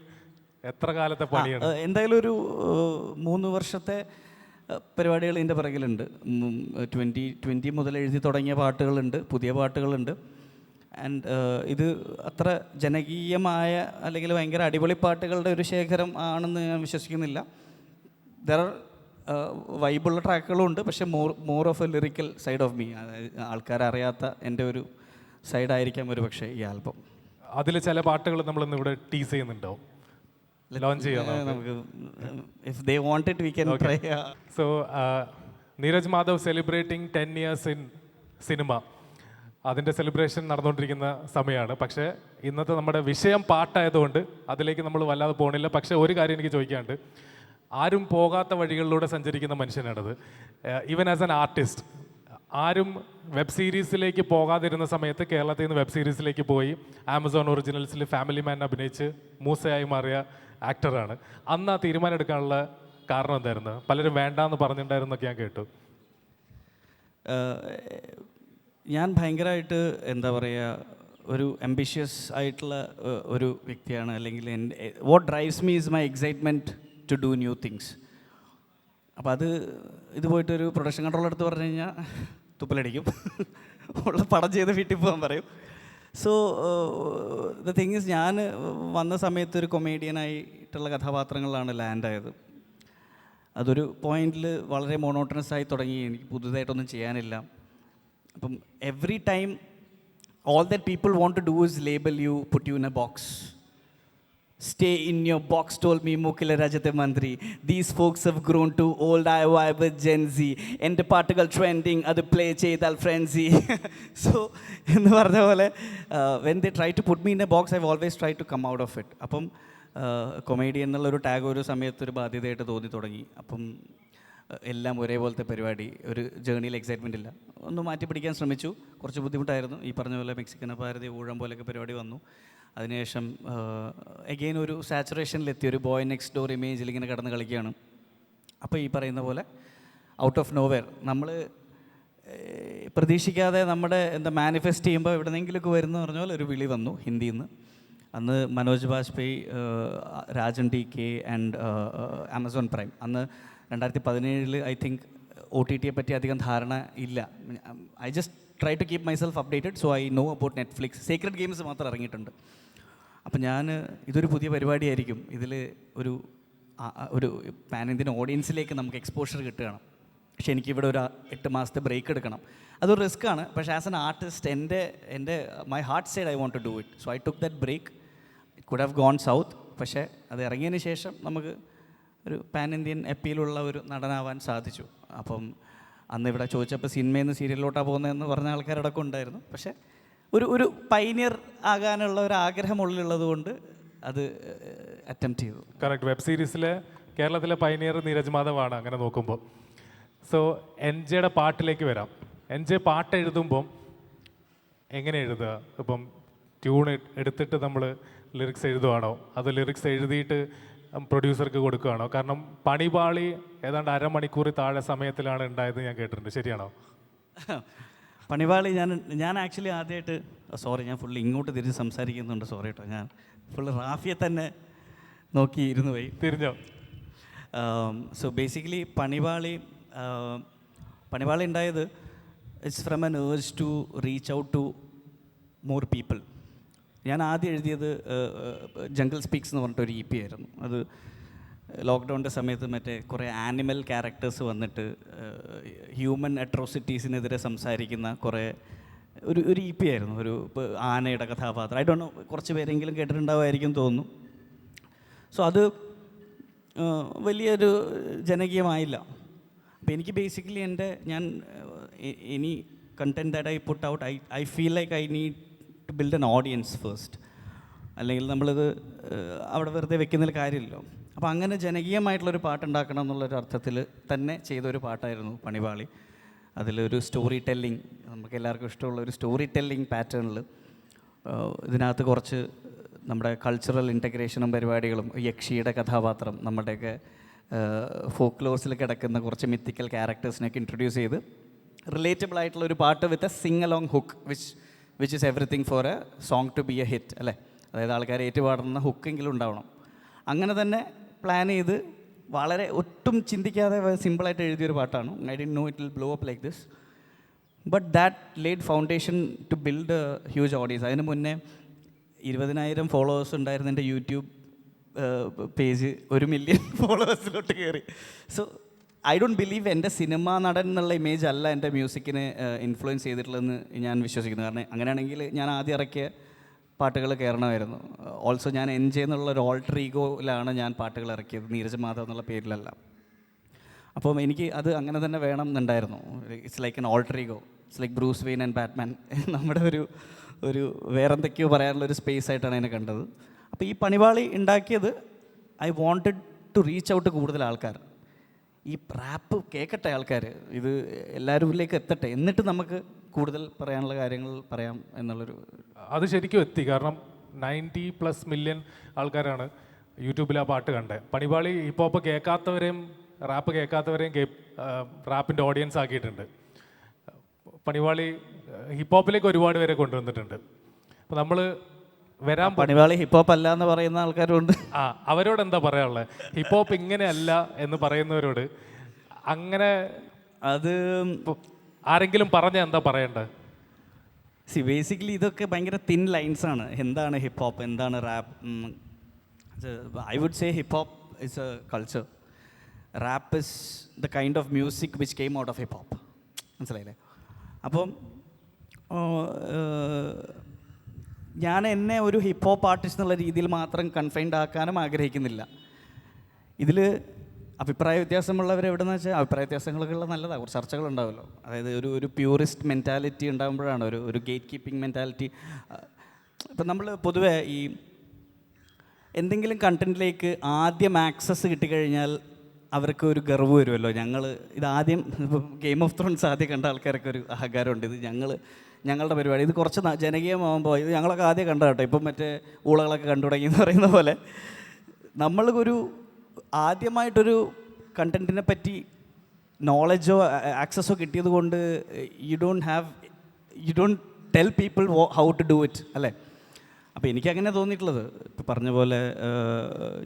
എത്ര കാലത്തെ പണിയാണ്? എന്തായാലും ഒരു 3 വർഷത്തെ പരിപാടികൾ ഇതിൻ്റെ പിറകിലുണ്ട്. 2020 മുതൽ എഴുതി തുടങ്ങിയ പാട്ടുകളുണ്ട്, പുതിയ പാട്ടുകളുണ്ട്. ആൻഡ് ഇത് അത്ര ജനകീയമായ അല്ലെങ്കിൽ ഭയങ്കര അടിപൊളി പാട്ടുകളുടെ ഒരു ശേഖരം ആണെന്ന് ഞാൻ വിശ്വസിക്കുന്നില്ല. ദർ വൈബുള്ള ട്രാക്കുകളും ഉണ്ട്, പക്ഷേ more of a lyrical side of me, ആൾക്കാരറിയാത്ത എൻ്റെ ഒരു സൈഡായിരിക്കാം ഒരു പക്ഷേ ഈ ആൽബം. അതിൽ ചില പാട്ടുകൾ നമ്മളിന്ന് ഇവിടെ ടീസ് ചെയ്യുന്നുണ്ടോ? ലോഞ്ച് ചെയ്യാം നമുക്ക്. If they want it we can try. So Neeraj Madhav celebrating 10 years in cinema, അതിൻ്റെ സെലിബ്രേഷൻ നടന്നുകൊണ്ടിരിക്കുന്ന സമയമാണ്. പക്ഷേ ഇന്നത്തെ നമ്മുടെ വിഷയം പാട്ടായതുകൊണ്ട് അതിലേക്ക് നമ്മൾ വല്ലാതെ പോകണില്ല. പക്ഷേ ഒരു കാര്യം എനിക്ക് ചോദിക്കാനുണ്ട്. ആരും പോകാത്ത വഴികളിലൂടെ സഞ്ചരിക്കുന്ന മനുഷ്യനാണത്. ഈവൻ ആസ് ആൻ ആർട്ടിസ്റ്റ്, ആരും വെബ് സീരീസിലേക്ക് പോകാതിരുന്ന സമയത്ത് കേരളത്തിൽ നിന്ന് വെബ് സീരീസിലേക്ക് പോയി ആമസോൺ ഒറിജിനൽസിൽ ഫാമിലി മാൻ അഭിനയിച്ച് മൂസയായി മാറിയ ആക്ടറാണ്. അന്ന് ആ തീരുമാനം എടുക്കാനുള്ള കാരണം എന്തായിരുന്നു? പലരും വേണ്ടാന്ന് പറഞ്ഞിട്ടുണ്ടായിരുന്നൊക്കെ ഞാൻ കേട്ടു. ഞാൻ ഭയങ്കരമായിട്ട് എന്താ പറയുക ഒരു അംബിഷ്യസ് ആയിട്ടുള്ള ഒരു വ്യക്തിയാണ്. അല്ലെങ്കിൽ എൻ്റെ what drives me is my excitement to do new things. അപ്പോൾ അത് ഇത് പോയിട്ടൊരു പ്രൊഡക്ഷൻ കൺട്രോൾ എടുത്ത് പറഞ്ഞു കഴിഞ്ഞാൽ തുപ്പലടിക്കും, ഉള്ള പടം ചെയ്ത് വീട്ടിൽ പോകാൻ പറയും. സോ ദ തിങ് ഈസ്, ഞാൻ വന്ന സമയത്ത് ഒരു കൊമേഡിയനായിട്ടുള്ള കഥാപാത്രങ്ങളിലാണ് ലാൻഡായത്. അതൊരു പോയിന്റിൽ വളരെ മോണോട്ടണസ് ആയി തുടങ്ങി, എനിക്ക് പുതുതായിട്ടൊന്നും ചെയ്യാനില്ല. അപ്പം every time all that people want to do is label you, put you in a box. Stay in your box, told me Mukila Rajate Mandri. These folks have grown too old, I vibe with Gen Z. എൻ്റെ പാട്ടുകൾ trending, അത് play ചെയ്താൽ ഫ്രൻസി. So എന്ന് പറഞ്ഞ പോലെ when they try to put me in a box, I always try to come out of it. അപ്പം comedy എന്നുള്ളൊരു tag ഒരു സമയത്തൊരു ബാധ്യതയായിട്ട് തോന്നി തുടങ്ങി. അപ്പം എല്ലാം ഒരേപോലത്തെ പരിപാടി, ഒരു ജേണിയിൽ എക്സൈറ്റ്മെൻ്റ് ഇല്ല. ഒന്ന് മാറ്റി പിടിക്കാൻ ശ്രമിച്ചു, കുറച്ച് ബുദ്ധിമുട്ടായിരുന്നു. ഈ പറഞ്ഞ പോലെ മെക്സിക്കൻ ഭാരതി, ഊഴം പോലെയൊക്കെ പരിപാടി വന്നു. അതിനുശേഷം എഗെയിൻ ഒരു സാച്ചുറേഷനിലെത്തി, ഒരു ബോയ് നെക്സ്റ്റ് ഡോർ ഇമേജിൽ ഇങ്ങനെ കടന്ന് കളിക്കുകയാണ്. അപ്പോൾ ഈ പറയുന്ന പോലെ ഔട്ട് ഓഫ് നോവെയർ നമ്മൾ പ്രതീക്ഷിക്കാതെ നമ്മുടെ മാനിഫെസ്റ്റ് ചെയ്യുമ്പോൾ എവിടെന്നെങ്കിലുമൊക്കെ വരുന്ന പറഞ്ഞ പോലെ ഒരു വിളി വന്നു ഹിന്ദിയിൽ നിന്ന്. അന്ന് Manoj Bajpayee, Rajan T K and Amazon Prime. അന്ന് 2017 ഐ തിങ്ക് OTT പറ്റി അധികം ധാരണ ഇല്ല. I just try to keep myself updated, so I know about Netflix. Secret Games മാത്രം ഇറങ്ങിയിട്ടുണ്ട്. അപ്പം ഞാൻ ഇതൊരു പുതിയ പരിപാടിയായിരിക്കും, ഇതിൽ ഒരു പാൻ ഇന്ത്യൻ ഓഡിയൻസിലേക്ക് നമുക്ക് എക്സ്പോഷർ കിട്ടുകയാണ്. പക്ഷേ എനിക്കിവിടെ ഒരു 8 മാസത്തെ ബ്രേക്ക് എടുക്കണം. അതൊരു റിസ്ക്കാണ്. പക്ഷേ ആസ് എൻ ആർട്ടിസ്റ്റ് എൻ്റെ my heart side I want to do it. So I took that break. It could have gone south. പക്ഷേ അത് ഇറങ്ങിയതിന് ശേഷം നമുക്ക് ഒരു പാൻ ഇന്ത്യൻ അപ്പീലുള്ള ഒരു നടനാവാൻ സാധിച്ചു. അപ്പം അന്ന് ഇവിടെ ചോദിച്ചപ്പോൾ സിനിമയിൽ നിന്ന് സീരിയലിലോട്ടാണ് പോകുന്നതെന്ന് പറഞ്ഞ ആൾക്കാരടക്കം ഉണ്ടായിരുന്നു. പക്ഷേ ഒരു പൈനിയർ ആകാനുള്ള ഒരു ആഗ്രഹമുള്ളിലുള്ളത് കൊണ്ട് അത് അറ്റംപ്റ്റ് ചെയ്തു. കറക്റ്റ്. വെബ് സീരീസിലെ കേരളത്തിലെ പൈനിയർ നീരജ് മാധവാണ് അങ്ങനെ നോക്കുമ്പോൾ. സോ എൻജെയുടെ പാട്ടിലേക്ക് വരാം. എൻജെ പാട്ട് എഴുതുമ്പം എങ്ങനെ എഴുതുക? ഇപ്പം ട്യൂൺ എടുത്തിട്ട് നമ്മൾ ലിറിക്സ് എഴുതുവാണോ, അത് ലിറിക്സ് എഴുതിയിട്ട് പ്രൊഡ്യൂസർക്ക് കൊടുക്കുകയാണോ? കാരണം പണിപാളി ഏതാണ്ട് അരമണിക്കൂർ താഴെ സമയത്തിലാണ് ഉണ്ടായത് ഞാൻ കേട്ടിട്ടുണ്ട്. ശരിയാണോ? പണിപാളി ഞാൻ ആക്ച്വലി ആദ്യമായിട്ട്, സോറി ഞാൻ ഫുള്ള് ഇങ്ങോട്ട് തിരിച്ച് സംസാരിക്കുന്നുണ്ട്, സോറി കേട്ടോ. ഞാൻ ഫുള്ള് റാഫിയെ തന്നെ നോക്കി ഇരുന്ന് പോയി. തിരിഞ്ഞോ? സോ ബേസിക്കലി പണിപാളി ഉണ്ടായത് it's from an urge to reach out to more people. ഞാൻ ആദ്യം എഴുതിയത് ജംഗിൾ സ്പീക്സ് എന്ന് പറഞ്ഞിട്ടൊരു EP ആയിരുന്നു. അത് ലോക്ക്ഡൗണിൻ്റെ സമയത്ത് മറ്റേ കുറേ ആനിമൽ ക്യാരക്ടേഴ്സ് വന്നിട്ട് ഹ്യൂമൻ അട്രോസിറ്റീസിനെതിരെ സംസാരിക്കുന്ന കുറേ ഒരു EP ആയിരുന്നു. ഒരു ആനയുടെ കഥാപാത്രം. ഐ ഡോണ്ട് നോ, കുറച്ച് പേരെങ്കിലും കേട്ടിട്ടുണ്ടാവുമായിരിക്കും തോന്നുന്നു. സോ അത് വലിയൊരു ജനകീയമായില്ല. അപ്പോൾ എനിക്ക് basically any content that I put out, I feel like I need to build an audience first. അല്ലെങ്കിൽ നമ്മളിത് അവിടെ വെറുതെ വെക്കുന്നതിൽ കാര്യമില്ലല്ലോ. അപ്പോൾ അങ്ങനെ ജനകീയമായിട്ടുള്ളൊരു പാട്ടുണ്ടാക്കണം എന്നുള്ളൊരു അർത്ഥത്തിൽ തന്നെ ചെയ്തൊരു പാട്ടായിരുന്നു പണിപാളി. അതിലൊരു സ്റ്റോറി ടെല്ലിങ്, നമുക്ക് എല്ലാവർക്കും ഇഷ്ടമുള്ള ഒരു സ്റ്റോറി ടെല്ലിങ് പാറ്റേണിൽ ഇതിനകത്ത് കുറച്ച് നമ്മുടെ കൾച്ചറൽ ഇൻറ്റഗ്രേഷനും പരിപാടികളും, യക്ഷിയുടെ കഥാപാത്രം, നമ്മുടെയൊക്കെ ഫോക്ലോഴ്സിൽ കിടക്കുന്ന കുറച്ച് മിത്തിക്കൽ ക്യാരക്ടേഴ്സിനൊക്കെ ഇൻട്രൊഡ്യൂസ് ചെയ്ത് റിലേറ്റബിൾ ആയിട്ടുള്ള ഒരു പാട്ട് with a sing along hook which is everything for a song to be a hit അല്ലേ. അതായത് ആൾക്കാർ ഏറ്റുപാടുന്ന ഹുക്കെങ്കിലും ഉണ്ടാവണം. അങ്ങനെ തന്നെ പ്ലാൻ ചെയ്ത് വളരെ ഒട്ടും ചിന്തിക്കാതെ സിമ്പിളായിട്ട് എഴുതിയൊരു പാട്ടാണ്. I didn't know it will blow up like this, but that laid foundation to build a huge audience. അതിന് മുന്നേ 20,000 ഫോളോവേഴ്സ് ഉണ്ടായിരുന്ന എൻ്റെ യൂട്യൂബ് പേജ് 1 മില്യൺ ഫോളോവേഴ്സിലോട്ട് കയറി. സോ ഐ ഡോണ്ട് ബിലീവ് എൻ്റെ സിനിമാ നടൻ എന്നുള്ള ഇമേജ് അല്ല എൻ്റെ മ്യൂസിക്കിനെ ഇൻഫ്ലുവൻസ് ചെയ്തിട്ടുള്ളതെന്ന് ഞാൻ വിശ്വസിക്കുന്നു. കാരണം അങ്ങനെയാണെങ്കിൽ ഞാൻ ആദ്യം ഇറക്കിയ പാട്ടുകൾ കയറണമായിരുന്നു. ഓൾസോ ഞാൻ എൻജോയ് എന്നുള്ള ഒരു ഓൾട്ടർ ഈഗോയിലാണ് ഞാൻ പാട്ടുകൾ ഇറക്കിയത്, നീരജ് മാധവ് എന്നുള്ള പേരിലല്ല. അപ്പം എനിക്ക് അത് അങ്ങനെ തന്നെ വേണം എന്നുണ്ടായിരുന്നു. It's like an alter ego, it's like Bruce Wayne and Batman. നമ്മുടെ ഒരു വേറെന്തൊക്കെയോ പറയാനുള്ളൊരു സ്പേസ് ആയിട്ടാണ് അതിനെ കണ്ടത്. അപ്പോൾ ഈ പണിപാളി ഉണ്ടാക്കിയത് I wanted to reach out കൂടുതൽ ആൾക്കാർ. ഈ റാപ്പ് കേൾക്കട്ടെ ആൾക്കാർ, ഇത് എല്ലാവരിലേക്ക് എത്തട്ടെ, എന്നിട്ട് നമുക്ക് കൂടുതൽ പറയാനുള്ള കാര്യങ്ങൾ പറയാം എന്നുള്ളൊരു. അത് ശരിക്കും എത്തി. കാരണം 90+ മില്യൺ ആൾക്കാരാണ് യൂട്യൂബിൽ ആ പാട്ട് കണ്ടത്. പണിപാളി ഹിപ്പ് ഹോപ്പ് കേൾക്കാത്തവരെയും റാപ്പ് കേൾക്കാത്തവരെയും റാപ്പിൻ്റെ ഓഡിയൻസ് ആക്കിയിട്ടുണ്ട്. പണിവാളി ഹിപ്പ് ഹോപ്പിലേക്ക് ഒരുപാട് പേരെ കൊണ്ടുവന്നിട്ടുണ്ട്. അപ്പോൾ നമ്മൾ വരാൻ പണിവാളി ഹിപ്പ് ഹോപ്പ് അല്ല എന്ന് പറയുന്ന ആൾക്കാരുണ്ട്. അവരോട് എന്താ പറയാനുള്ളത്? ഹിപ്പ് ഹോപ്പ് ഇങ്ങനെയല്ല എന്ന് പറയുന്നവരോട് അങ്ങനെ അത് ആരെങ്കിലും പറഞ്ഞ എന്താ പറയേണ്ടത്? ബേസിക്കലി ഇതൊക്കെ ഭയങ്കര തിൻ ലൈൻസ് ആണ്. എന്താണ് ഹിപ്പ് ഹോപ്പ്, എന്താണ് rap? I would say hip hop is a culture. Rap is the kind of music which came out of hip hop. മനസ്സിലായില്ലേ? അപ്പം ഞാൻ എന്നെ ഒരു ഹിപ്പ് ഹോപ്പ് ആർട്ടിസ്റ്റ് എന്നുള്ള രീതിയിൽ മാത്രം കൺഫൈൻഡ് ആക്കാനും ആഗ്രഹിക്കുന്നില്ല. ഇതിൽ അഭിപ്രായ വ്യത്യാസമുള്ളവർ എവിടെയെന്ന് വെച്ചാൽ അഭിപ്രായ വ്യത്യാസങ്ങളൊക്കെ നല്ലതാണ്, കുറച്ച് ചർച്ചകളുണ്ടാവുമല്ലോ. അതായത് ഒരു പ്യൂറിസ്റ്റ് മെൻറ്റാലിറ്റി ഉണ്ടാകുമ്പോഴാണ് ഒരു ഗേറ്റ് കീപ്പിംഗ് മെൻറ്റാലിറ്റി. ഇപ്പം നമ്മൾ പൊതുവേ ഈ എന്തെങ്കിലും കണ്ടൻറ്റിലേക്ക് ആദ്യം ആക്സസ് കിട്ടിക്കഴിഞ്ഞാൽ അവർക്ക് ഒരു ഗർവ് വരുമല്ലോ. ഇതാദ്യം ഇപ്പം ഗെയിം ഓഫ് ത്രോൺസ് ആദ്യം കണ്ട ആൾക്കാരൊക്കെ ഒരു അഹങ്കാരമുണ്ട്. ഇത് ഞങ്ങളുടെ പരിപാടി, ഇത് കുറച്ച് ജനകീയമാകുമ്പോൾ ഇത് ഞങ്ങളൊക്കെ ആദ്യം കണ്ട കേട്ടോ, ഇപ്പം മറ്റേ ഊളകളൊക്കെ കണ്ടു തുടങ്ങി എന്ന് പറയുന്ന പോലെ നമ്മൾ ആദ്യമായിട്ടൊരു കണ്ടൻറ്റിനെ പറ്റി നോളജോ ആക്സസോ കിട്ടിയത് കൊണ്ട് you don't tell people how to do it, അല്ലേ? അപ്പോൾ എനിക്കങ്ങനെ തോന്നിയിട്ടുള്ളത്, ഇപ്പോൾ പറഞ്ഞ പോലെ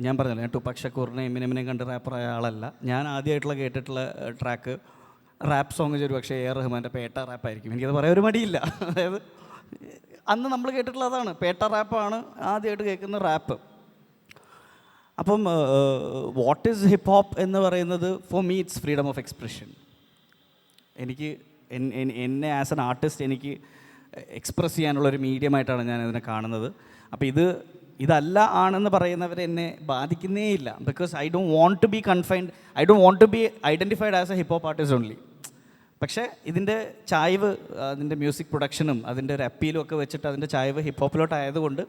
ഞാൻ പറഞ്ഞല്ലോ, ഞാൻ ടുപാക് ഷക്കൂറിനെയും എമിനെമിനെയും കണ്ട് റാപ്പറായ ആളല്ല. ഞാൻ ആദ്യമായിട്ടുള്ള കേട്ടിട്ടുള്ള ട്രാക്ക് റാപ്പ് സോങ് ഒരു പക്ഷേ എ ആർ റഹ്മാൻ്റെ പേട്ട റാപ്പായിരിക്കും. എനിക്കത് പറയാൻ ഒരു മടിയില്ല. അതായത് അന്ന് നമ്മൾ കേട്ടിട്ടുള്ള അതാണ്, പേട്ട റാപ്പാണ് ആദ്യമായിട്ട് കേൾക്കുന്ന റാപ്പ്. അപ്പം വാട്ട് ഈസ് ഹിപ്പ് ഹോപ്പ് എന്ന് പറയുന്നത് for me it's freedom of expression. എനിക്ക് എന്നെ ആസ് എൻ ആർട്ടിസ്റ്റ് എനിക്ക് എക്സ്പ്രസ് ചെയ്യാനുള്ളൊരു മീഡിയമായിട്ടാണ് ഞാൻ ഇതിനെ കാണുന്നത്. അപ്പോൾ ഇതല്ല ആണെന്ന് പറയുന്നവരെ എന്നെ ബാധിക്കുന്നേ ഇല്ല. Because I don't want to be confined, I don't want to be identified as a hip hop artist only. പക്ഷേ ഇതിൻ്റെ ചായ്വ്, അതിൻ്റെ മ്യൂസിക് പ്രൊഡക്ഷനും അതിൻ്റെ ഒരു അപ്പീലും ഒക്കെ വെച്ചിട്ട് അതിൻ്റെ ചായ്വ് ഹിപ്പ് ഹോപ്പിലോട്ടായതുകൊണ്ട്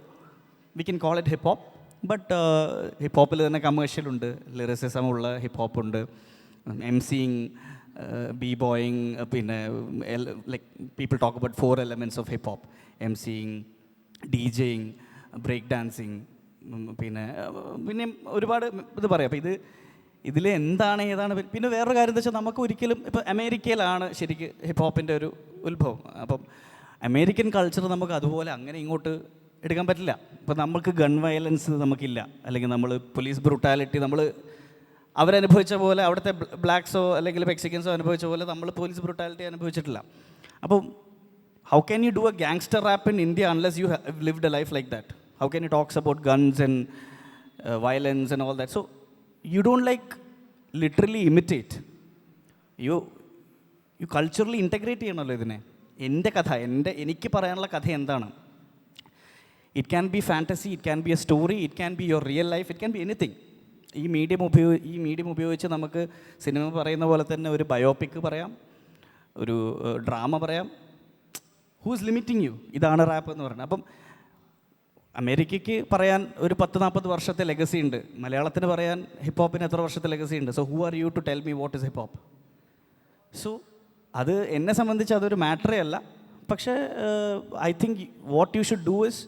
we can call it hip hop. But hip ഹോപ്പിൽ തന്നെ കമേഴ്ഷ്യലുണ്ട്, ലിറിസിസം ഉള്ള ഹിപ്പ് ഹോപ്പ് ഉണ്ട്, എംസിങ്, ബി ബോയിങ്, പിന്നെ like people talk about 4 elements of hip hop: MCing, DJing, break dancing, പിന്നെ ഒരുപാട് ഇത് പറയാം. അപ്പോൾ ഇതിൽ എന്താണ് ഏതാണ്. പിന്നെ വേറൊരു കാര്യം എന്താ വെച്ചാൽ നമുക്ക് ഒരിക്കലും ഇപ്പോൾ അമേരിക്കയിലാണ് ശരിക്കും ഹിപ്പ് ഹോപ്പിൻ്റെ ഒരു ഉത്ഭവം. അപ്പം അമേരിക്കൻ കൾച്ചർ നമുക്ക് അതുപോലെ അങ്ങനെ ഇങ്ങോട്ട് എടുക്കാൻ പറ്റില്ല. ഇപ്പോൾ നമുക്ക് ഗൺ വയലൻസ് നമുക്കില്ല, അല്ലെങ്കിൽ നമ്മൾ പോലീസ് ബ്രൂട്ടാലിറ്റി നമ്മൾ അവരനുഭവിച്ച പോലെ, അവിടുത്തെ ബ്ലാക്സോ അല്ലെങ്കിൽ മെക്സിക്കൻസോ അനുഭവിച്ച പോലെ നമ്മൾ പോലീസ് ബ്രൂട്ടാലിറ്റി അനുഭവിച്ചിട്ടില്ല. അപ്പം how can you do a gangster rap in India unless you have lived a life like that? How can you talks about guns and violence and all that? So you don't like literally imitate, you culturally integrate ചെയ്യണമല്ലോ ഇതിനെ. എൻ്റെ കഥ, എനിക്ക് പറയാനുള്ള കഥ എന്താണ്? It can be fantasy, it can be a story, it can be your real life, it can be anything. ഈ medium ഉപയോഗിച്ച് നമുക്ക് സിനിമ പറയുന്ന പോലെ തന്നെ ഒരു ബയോപിക് പറയാം, ഒരു ഡ്രാമ പറയാം. Who is limiting you? ഇതാണ് റാപ്പ് എന്ന് പറയുന്നത്. അപ്പം അമേരിക്കയ്ക്ക് പറയാൻ ഒരു 10-40 വർഷത്തെ ലെഗസി ഉണ്ട്, മലയാളത്തിന് പറയാൻ ഹിപ്പ് ഹോപ്പിന് എത്ര വർഷത്തെ ലെഗസി ഉണ്ട്? So who are you to tell me what is hip hop? So അത് എന്നെ സംബന്ധിച്ച് അതൊരു മാറ്ററേ അല്ല. പക്ഷേ I think what you should do is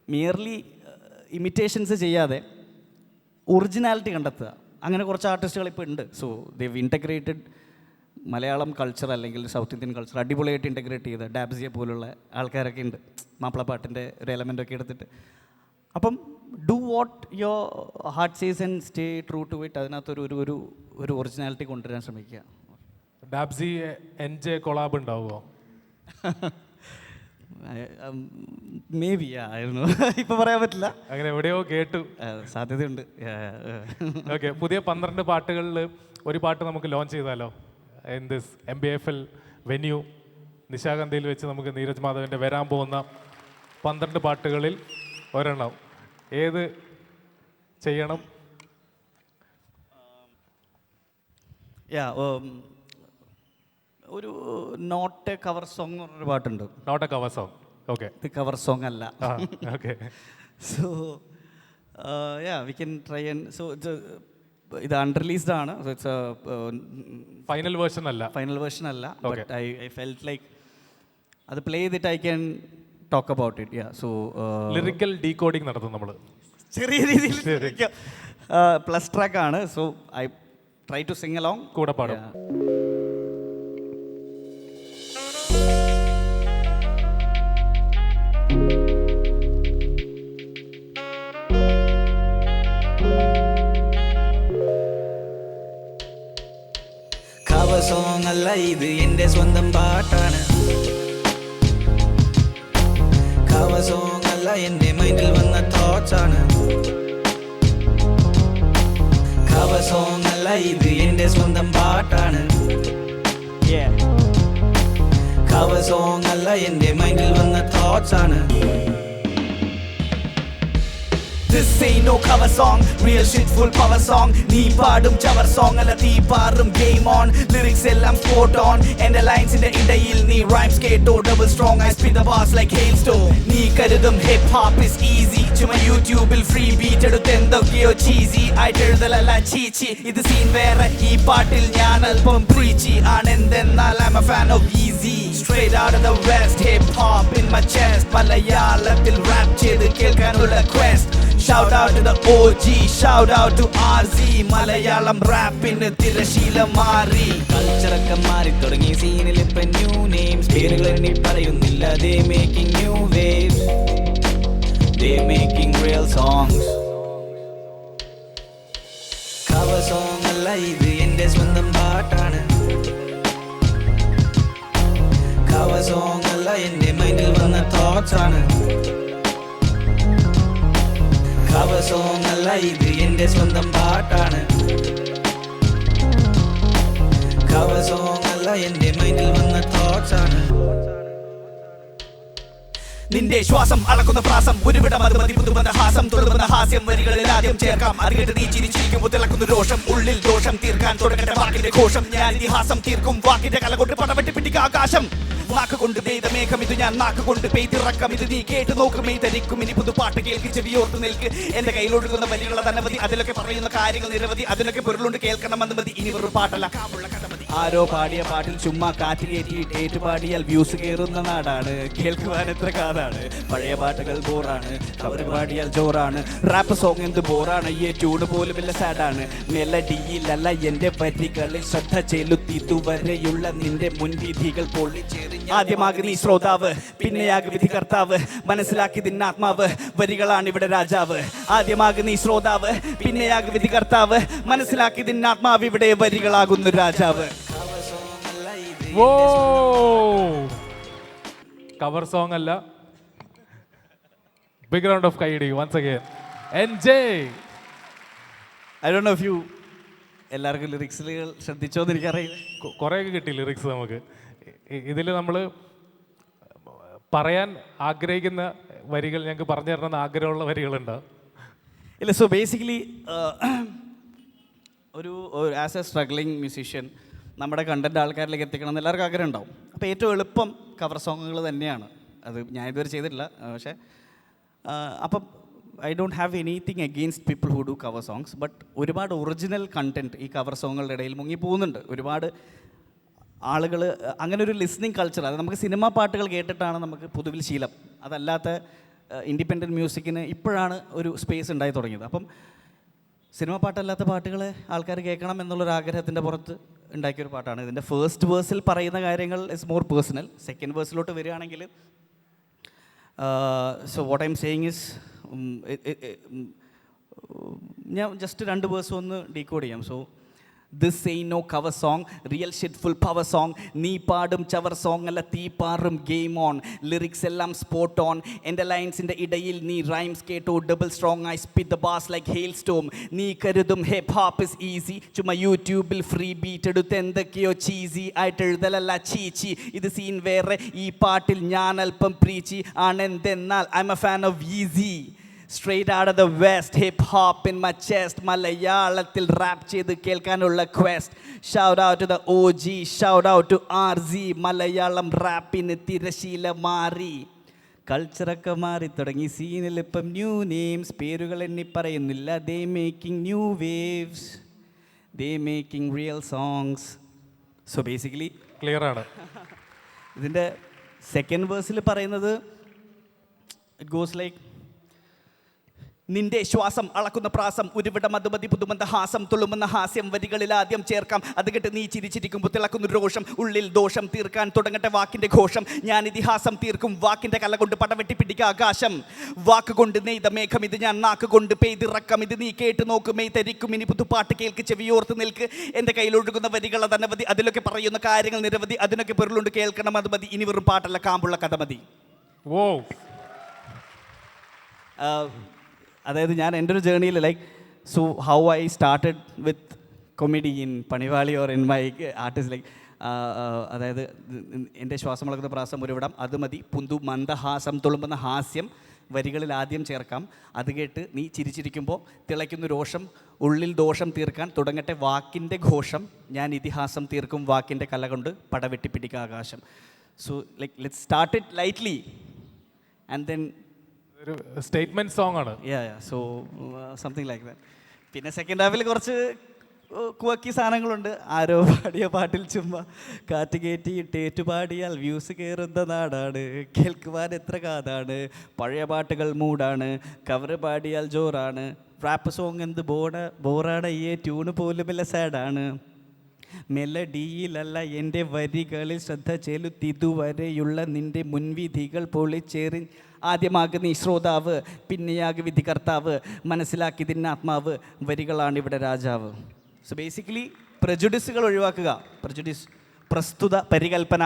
merely imitations ചെയ്യാതെ ഒറിജിനാലിറ്റി കണ്ടെത്തുക. അങ്ങനെ കുറച്ച് ആർട്ടിസ്റ്റുകൾ ഇപ്പോൾ ഉണ്ട്. So they've integrated Malayalam culture അല്ലെങ്കിൽ സൗത്ത് ഇന്ത്യൻ കൾച്ചർ അടിപൊളിയായിട്ട് ഇൻറ്റഗ്രേറ്റ് ചെയ്ത് ഡാബ്സിയെ പോലുള്ള ആൾക്കാരൊക്കെ ഉണ്ട്, മാപ്പിളപ്പാട്ടിൻ്റെ ഒരു എലമെൻ്റൊക്കെ എടുത്തിട്ട്. അപ്പം do what your heart says and stay true to it. അതിനകത്തൊരു ഒരു ഒറിജിനാലിറ്റി കൊണ്ടുവരാൻ ശ്രമിക്കുക. ഡാബ്സി NJ കൊളാബ് ഉണ്ടാവുമോ? മേ ബി, ആയിരുന്നു, ഇപ്പം പറയാൻ പറ്റില്ല. അങ്ങനെ എവിടെയോ കേട്ടു, സാധ്യതയുണ്ട്. ഓക്കെ. പുതിയ 12 പാട്ടുകളിൽ ഒരു പാട്ട് നമുക്ക് ലോഞ്ച് ചെയ്താലോ? ഇൻ ദിസ് MBFL വെന്യൂ നിശാഗന്ധിയിൽ വെച്ച് നമുക്ക് നീരജ് മാധവൻ്റെ വരാൻ പോകുന്ന 12 പാട്ടുകളിൽ ഒരെണ്ണം ഏത് ചെയ്യണം? ഒരു നോട്ട് എ കവർ സോങ് എന്ന് പറഞ്ഞൊരു പാട്ടുണ്ട്. Not a cover song. Okay. ഇത് കവർ സോങ് അല്ല. Okay. So we can try and so ഇത് അൺറിലീസ്ഡ് ആണ്. ഇറ്റ്സ് ഫൈനൽ വേർഷൻ അല്ല. ഫൈനൽ വേർഷൻ അല്ല. ബട്ട് ഐ ഫെൽറ്റ് ലൈക്ക് അത് പ്ലേ ചെയ്തിട്ട് I can talk about it. So lyrical decoding നടത്തും നമ്മൾ ചെറിയ രീതിയിൽ. പ്ലസ് ട്രാക്ക് ആണ്. So I try to sing along. കൂടെ പാടും. കവർ സോങ് അല്ല എൻ്റെ മൈൻഡിൽ വന്ന തോട്ട്സ് ആണ് കവർ സോങ് അല്ല ഇത് എൻ്റെ സ്വന്തം പാട്ടാണ് കവർ സോങ് അല്ല എൻ്റെ മൈൻഡിൽ വന്ന തോട്ട്സ് ആണ് This ain't no cover song, real shit full power song. Nee paadum chavar song alla thee paarum game on. Lyrics ellam spot on. And the lines in the idayil nee rhymes keto double strong. I spit the bars like hailstone. Nee karudum hip hop is easy. Chuma YouTube il free beat eduthu endokkeyo cheesy. I tellala cheechi. Idu scene vera ee paatil njan alpam preachy. Aanendennal I'm a fan of easy. Straight out of the west, hip hop in my chest. Malayalathil rap chedu kelkanulla quest. Shout out to the OG, shout out to RZ. Malayalam rap in തിരശീല മാറി കൾച്ചറൊക്കെ മാറി തുടങ്ങി സീനിൽ ഇപ്പൊ new names പേരുകൾ എണ്ണി പറയുന്നില്ല they making new waves they making real songs cover song അല്ല ഇത് എൻ്റെ സ്വന്തം പാട്ടാണ് cover song അല്ല എൻ്റെ മൈൻഡിൽ വന്ന തോട്ട്സ് ആണ് cover song അല്ല ഇത് എൻ്റെ സ്വന്തം പാട്ടാണ് cover song അല്ല എൻ്റെ മൈൻഡിൽ വന്ന തോട്ട്സ് ആണ് നിന്റെ ശ്വാസം അളക്കുന്ന പ്രാസം ഒരുവിടം അത് മതി പുതുമന്ദഹാസം തുടർന്ന ഹാസ്യം വരികളിൽ ആദ്യം ചേർക്കാം അത് കേട്ട് നീ ചിരിച്ചിരിക്കുമ്പോൾ തിളക്കുന്ന രോഷം ഉള്ളിൽ ദോഷം തീർക്കാൻ തുടങ്ങട്ടെ വാക്കിന്റെ ഘോഷം ഞാൻ ഇതിഹാസം തീർക്കും വാക്കിന്റെ കല കൊണ്ട് പടവെട്ടി പിടിക്കുക ആകാശം നാക്ക് കൊണ്ട് പെയ്ത മേഘം ഇത് ഞാൻ നാക്ക് കൊണ്ട് പെയ്തിറക്കം ഇത് നീ കേട്ട് നോക്കും ധരിക്കും ഇനി പുതുപാട്ട് കേൾക്കി ചെവിയോർത്ത് നിൽക്ക് എന്റെ കയ്യിലൊഴുകുന്ന വരികൾ അനവധി അതിലൊക്കെ പറയുന്ന കാര്യങ്ങൾ നിരവധി അതിനൊക്കെ പൊരുളുണ്ട് കേൾക്കണം എന്ന് മതി ഇനി വെറും പാട്ടല്ല ആരോ പാടിയ പാട്ടിൽ ചുമ്മാ കാറ്റ് കയറ്റി ഏറ്റുപാടിയാൽ വ്യൂസ് കയറുന്ന നാടാണ് കേൾക്കുവാൻ എത്ര കാതാണ് പഴയ പാട്ടുകൾ ബോറാണ് കവർ പാടിയാൽ ജോറാണ് റാപ്പ് സോങ് എന്ത് ബോറാണ് ഈ ട്യൂണ് പോലും ഇല്ല സാഡാണ് മെലഡിയിലല്ല എന്റെ വരികളിൽ ശ്രദ്ധ ചെലുത്തി ഇതുവരെയുള്ള നിന്റെ മുൻവിധികൾ പൊള്ളിച്ചേറി ആദ്യമാകെ നീ ശ്രോതാവ് പിന്നെയാകെ വിധി കർത്താവ് മനസ്സിലാക്കി തിന്നാത്മാവ് വരികളാണ് ഇവിടെ രാജാവ് ആദ്യമാകെ നീ ശ്രോതാവ് പിന്നെയാകെ വിധി കർത്താവ് മനസ്സിലാക്കി തിന്നാത്മാവ് ഇവിടെ വരികളാകുന്നു രാജാവ് കവർ സോങ് അല്ല ബിഗ് റൗണ്ട് ഓഫ് കൈഡി once again enjoy I don't know if you എല്ലാവർക്കും ലിറിക്സുകൾ ശ്രദ്ധിച്ചോന്ന് എനിക്കറിയില്ല കുറേയൊക്കെ കിട്ടി ലിറിക്സ് നമുക്ക് ഇതിൽ നമ്മൾ പറയാൻ ആഗ്രഹിക്കുന്ന വരികൾ ഞങ്ങൾക്ക് പറഞ്ഞു തരണമെന്ന് ആഗ്രഹമുള്ള വരികളുണ്ട് ഇല്ല സോ ബേസിക്കലി ഒരു ആസ് എ സ്ട്രഗ്ലിംഗ് മ്യൂസീഷ്യൻ നമ്മുടെ കണ്ടന്റ് ആൾക്കാരിലേക്ക് എത്തിക്കണം എന്ന് എല്ലാവർക്കും ആഗ്രഹം ഉണ്ടാവും അപ്പോൾ ഏറ്റവും എളുപ്പം കവർ സോങ്ങുകൾ തന്നെയാണ് അത് ഞാൻ ഇതുവരെ ചെയ്തിട്ടില്ല പക്ഷേ അപ്പം I don't have anything against people who do cover songs but ഒരുപാട് ഒറിജിനൽ കണ്ടന്റ് ഈ കവർ സോങ്ങുകളുടെ ഇടയിൽ മുങ്ങി പോകുന്നുണ്ട് ഒരുപാട് ആളുകൾ അങ്ങനെ ഒരു ലിസ്ണിംഗ് കൾച്ചർ അത് നമുക്ക് സിനിമാ പാട്ടുകൾ കേട്ടിട്ടാണ് നമുക്ക് പൊതുവിൽ ശീലം അതല്ലാത്ത ഇൻഡിപെൻഡൻറ്റ് മ്യൂസിക്കിന് ഇപ്പോഴാണ് ഒരു സ്പേസ് ഉണ്ടായി തുടങ്ങിയത് അപ്പം സിനിമ പാട്ടല്ലാത്ത പാട്ടുകൾ ആൾക്കാർ കേൾക്കണം എന്നുള്ളൊരു ആഗ്രഹത്തിൻ്റെ പുറത്ത് ഉണ്ടാക്കിയൊരു പാട്ടാണ് ഇതിൻ്റെ ഫസ്റ്റ് വേഴ്സിൽ പറയുന്ന കാര്യങ്ങൾ ഇസ് മോർ പേഴ്സണൽ സെക്കൻഡ് വേഴ്സിലോട്ട് വരികയാണെങ്കിൽ so what I M saying is ഞാൻ ജസ്റ്റ് 2 വേഴ്സ് ഒന്ന് ഡീകോഡ് ചെയ്യാം so This ain't no cover song, real shit full power song. Nee paadum chavar song alla thee paarum game on. Lyrics ellam spot on. And the lines in the idayil nee rhymes keto double strong. I spit the bars like hailstorm. Nee karudum hip hop is easy. Chuma YouTube il free beat eduthu endokkeyo cheesy. I tellala cheechi. Idu scene vera ee paatil njan alpam preachy. Aanendennal I'm a fan of easy. Straight out of the west, hip hop in my chest. Malayalathil rap chedu kelkanulla quest. Shout out to the OG, shout out to RZ. Malayalam rap in തിരശീല മാറി കൾച്ചറൊക്കെ മാറി തുടങ്ങി സീനിൽ ഇപ്പം new names പേരുകൾ എണ്ണി പറയുന്നില്ല they making new waves they making real songs so basically clear ആണ് ഇതിൻ്റെ സെക്കൻഡ് വേഴ്സിൽ പറയുന്നത് ഇറ്റ് ഗോസ് ലൈക്ക് നിന്റെ ശ്വാസം അളക്കുന്ന പ്രാസം ഒരുവിട മധുമതി പുതുമന്ദഹാസം തുളുമുന്ന ഹാസ്യം വരികളിൽ ആദ്യം ചേർക്കാം അത് കേട്ട് നീ ചിരിച്ചിരിക്കുമ്പോൾ തിളക്കുന്ന രോഷം ഉള്ളിൽ ദോഷം തീർക്കാൻ തുടങ്ങട്ടെ വാക്കിന്റെ ഘോഷം ഞാൻ ഇതിഹാസം തീർക്കും വാക്കിന്റെ കല കൊണ്ട് പടവെട്ടി പിടിക്കുക ആകാശം വാക്ക് കൊണ്ട് നെയ്ത മേഘം ഇത് ഞാൻ നാക്ക് കൊണ്ട് പെയ്തിറക്കം ഇത് നീ കേട്ട് നോക്കുമേ തരിക്കും ഇനി പുതുപാട്ട് കേൾക്ക് ചെവിയോർത്ത് നിൽക്ക് എൻ്റെ കയ്യിലൊഴുകുന്ന വരികൾ അതനവധി അതിലൊക്കെ പറയുന്ന കാര്യങ്ങൾ നിരവധി അതിനൊക്കെ പൊരുളുണ്ട് കേൾക്കണം അത് മതി ഇനി വെറും പാട്ടല്ല കാമ്പുള്ള കഥ മതി ഓ അതായത് ഞാൻ എൻ്റെ ഒരു ജേർണിയിൽ like so how I started with comedy in പണിവാളി or in my artist like അതായത് എൻ്റെ ശ്വാസം വളർന്ന പ്രാസം ഒരിവിടം അത് മതി പുന്തു മന്ദഹാസം തുളുമ്പുന്ന ഹാസ്യം വരികളിൽ ആദ്യം ചേർക്കാം അത് കേട്ട് നീ ചിരിച്ചിരിക്കുമ്പോൾ തിളയ്ക്കുന്ന രോഷം ഉള്ളിൽ ദോഷം തീർക്കാൻ തുടങ്ങട്ടെ വാക്കിൻ്റെ ഘോഷം ഞാൻ ഇതിഹാസം തീർക്കും വാക്കിൻ്റെ കല കൊണ്ട് പടവെട്ടി പിടിക്കുക ആകാശം so like let start it lightly and then ഒരു സ്റ്റേറ്റ്മെന്റ് സോങ് ആണ്. So something like that. പിന്നെ സെക്കൻഡ് ഹാഫിൽ കുറച്ച് കുവക്കി സാധനങ്ങളുണ്ട്. ആരോ പാടിയ പാട്ടിൽ ചുമ്മാ കാറ്റ് കയറ്റി ഇട്ടേറ്റു പാടിയാൽ വ്യൂസ് കയറുന്ന നാടാണ്, കേൾക്കുവാൻ എത്ര കാതാണ്, പഴയ പാട്ടുകൾ മൂടാണ്, കവറ് പാടിയാൽ ജോറാണ്, റാപ്പ് സോങ് എന്ത് ബോറാണ്, ഈ ട്യൂണ് പോലുമില്ല സാഡാണ്, മെലഡിയിലല്ല എൻ്റെ വരികളിൽ ശ്രദ്ധ ചെലുത്തിതുവരെയുള്ള നിൻ്റെ മുൻവിധികൾ പൊളിച്ചേറി ആദ്യമാകെ നീ ശ്രോതാവ് പിന്നെയാകെ വിധികർത്താവ് മനസ്സിലാക്കി തിന്ന ആത്മാവ് വരികളാണ് ഇവിടെ രാജാവ്. സോ ബേസിക്കലി പ്രജുഡിസുകൾ ഒഴിവാക്കുക, പ്രസ്തുത പരികൽപ്പന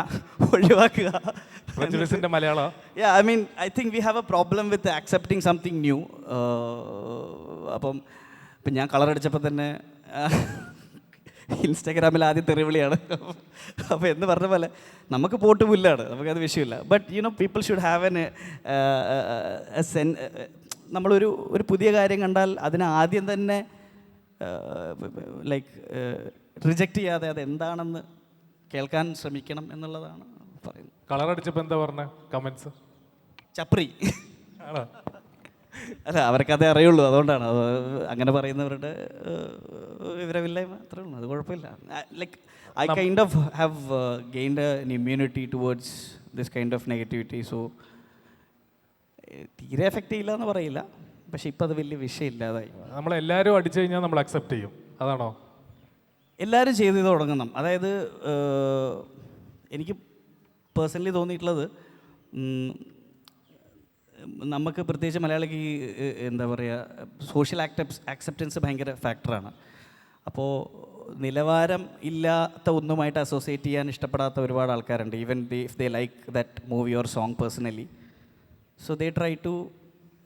ഒഴിവാക്കുക. പ്രജുഡിസിന്റെ Malayalam I mean I think we have a problem with accepting something new. അപ്പം ഞാൻ കളർ അടിച്ചപ്പോൾ തന്നെ ഇൻസ്റ്റാഗ്രാമിൽ ആദ്യം തെറിവിളിയാണ്. അപ്പോൾ എന്ന് പറഞ്ഞ പോലെ നമുക്ക് പോട്ട് പുല്ലാണ്, നമുക്കത് വിഷയമില്ല. But you know people should have നമ്മളൊരു പുതിയ കാര്യം കണ്ടാൽ അതിനെ ആദ്യം തന്നെ ലൈക്ക് റിജക്റ്റ് ചെയ്യാതെ അത് എന്താണെന്ന് കേൾക്കാൻ ശ്രമിക്കണം എന്നുള്ളതാണ് പറയുന്നത്. കളർ അടിച്ചപ്പോൾ എന്താ പറഞ്ഞ കമൻസ്? ചപ്രി. അല്ല അവർക്കതേ അറിയുള്ളൂ, അതുകൊണ്ടാണ് അങ്ങനെ പറയുന്നവരുടെ വിവരമില്ലായ്മ അത്രേ ഉള്ളൂ, അത് കുഴപ്പമില്ല. Like I kind of have gained N immunity towards this kind of negativity. So തീരെ എഫക്റ്റ് ചെയ്യില്ല എന്ന് പറയില്ല, പക്ഷെ ഇപ്പം അത് വലിയ വിഷയമില്ലാതായി. നമ്മളെല്ലാവരും അടിച്ചു കഴിഞ്ഞാൽ നമ്മൾ അക്സെപ്റ്റ് ചെയ്യും, അതാണോ? എല്ലാവരും ചെയ്ത് തുടങ്ങണം. അതായത് എനിക്ക് പേഴ്സണലി തോന്നിയിട്ടുള്ളത് നമുക്ക് പ്രത്യേകിച്ച് മലയാളിക്ക് എന്താ പറയുക സോഷ്യൽ ആക്സെപ്റ്റൻസ് ഭയങ്കര ഫാക്ടറാണ്. അപ്പോൾ നിലവാരം ഇല്ലാത്ത ഒന്നുമായിട്ട് അസോസിയേറ്റ് ചെയ്യാൻ ഇഷ്ടപ്പെടാത്ത ഒരുപാട് ആൾക്കാരുണ്ട്. Even if they like that movie or song personally. So they try to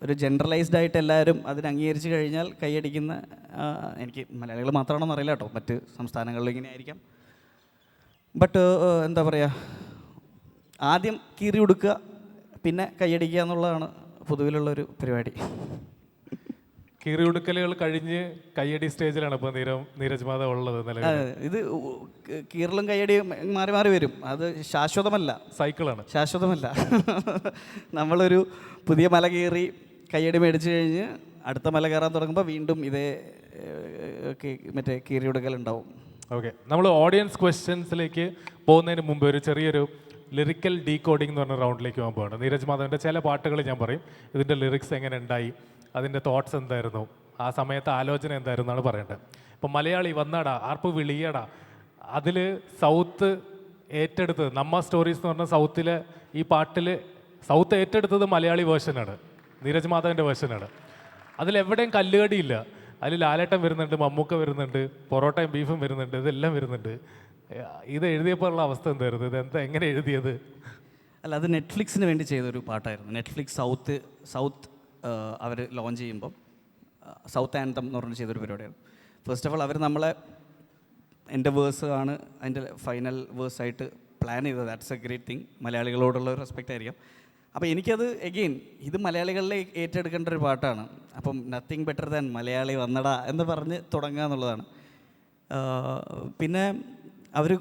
ഒരു ജനറലൈസ്ഡ് ആയിട്ട് എല്ലാവരും അതിന് അംഗീകരിച്ച് കഴിഞ്ഞാൽ കൈയടിക്കുന്ന, എനിക്ക് മലയാളികൾ മാത്രമാണെന്ന് അറിയില്ല കേട്ടോ, മറ്റ് സംസ്ഥാനങ്ങളിൽ ഇങ്ങനെ ആയിരിക്കാം. ബട്ട് എന്താ പറയുക, ആദ്യം കീറി ഉടുക്കുക പിന്നെ കൈയടിക്കുക എന്നുള്ളതാണ് പൊതുവിലുള്ളൊരു പരിപാടി. കീറി ഉടുക്കലുകൾ കഴിഞ്ഞ് കയ്യടി സ്റ്റേജിലാണ് ഇപ്പോൾ നീരജ് മാധവ് ഉള്ളത്. ഇത് കീറലും കയ്യടിയും മാറി മാറി വരും, അത് ശാശ്വതമല്ല, സൈക്കിളാണ്, ശാശ്വതമല്ല. നമ്മളൊരു പുതിയ മല കയറി കയ്യടി മേടിച്ച് കഴിഞ്ഞ് അടുത്ത മല കയറാൻ തുടങ്ങുമ്പോൾ വീണ്ടും ഇതേ മറ്റേ കീറി ഉടുക്കലുണ്ടാവും. ഓക്കെ, നമ്മൾ ഓഡിയൻസ് ക്വസ്റ്റ്യൻസിലേക്ക് പോകുന്നതിന് മുമ്പ് ഒരു ചെറിയൊരു ലിറിക്കൽ ഡീകോഡിംഗ് എന്ന് പറഞ്ഞ റൗണ്ടിലേക്ക് പോകാൻ പോവാണ്. നീരജ് മാധവൻ്റെ ചില പാട്ടുകൾ ഞാൻ പറയും, ഇതിൻ്റെ ലിറിക്സ് എങ്ങനെ ഉണ്ടായി, അതിൻ്റെ തോട്ട്സ് എന്തായിരുന്നു, ആ സമയത്ത് ആലോചന എന്തായിരുന്നു എന്നാണ് പറയേണ്ടത്. ഇപ്പം മലയാളി വന്നാടാ ആർപ്പ് വിളിയടാ, അതിൽ സൗത്ത് ഏറ്റെടുത്തത് നമ്മ സ്റ്റോറീസ് എന്ന് പറഞ്ഞ സൗത്തിലെ ഈ പാട്ടിൽ സൗത്ത് ഏറ്റെടുത്തത് മലയാളി വേർഷനാണ്, നീരജ് മാധവൻ്റെ വേർഷനാണ്. അതിലെവിടെയും കല്ലുകടിയില്ല. അതിൽ ലാലേട്ടൻ വരുന്നുണ്ട്, മമ്മൂക്ക വരുന്നുണ്ട്, പൊറോട്ടയും ബീഫും വരുന്നുണ്ട്, ഇതെല്ലാം വരുന്നുണ്ട്. ഇത് എഴുതിയപ്പോഴുള്ള അവസ്ഥ എന്തായിരുന്നു? ഇതെന്താ എങ്ങനെ എഴുതിയത്? അല്ല, അത് നെറ്റ്ഫ്ലിക്സിന് വേണ്ടി ചെയ്തൊരു പാട്ടായിരുന്നു. നെറ്റ്ഫ്ലിക്സ് സൗത്ത് അവർ ലോഞ്ച് ചെയ്യുമ്പം സൗത്ത് ആൻതം എന്ന് പറഞ്ഞ് ചെയ്തൊരു പരിപാടിയാണ്. ഫസ്റ്റ് ഓഫ് ഓൾ അവർ നമ്മളെ എൻ്റെ വേഴ്സ് ആണ് അതിൻ്റെ ഫൈനൽ വേഴ്സായിട്ട് പ്ലാൻ ചെയ്തത്. That's a great thing. മലയാളികളോടുള്ള ഒരു റെസ്പെക്റ്റ് ആയിരിക്കും. അപ്പോൾ എനിക്കത് എഗെയിൻ ഇത് മലയാളികളിലെ ഏറ്റെടുക്കേണ്ട ഒരു പാട്ടാണ്. അപ്പം നത്തിങ് ബെറ്റർ ദാൻ മലയാളി വന്നടാ എന്ന് പറഞ്ഞ് തുടങ്ങുക എന്നുള്ളതാണ്. പിന്നെ അവർ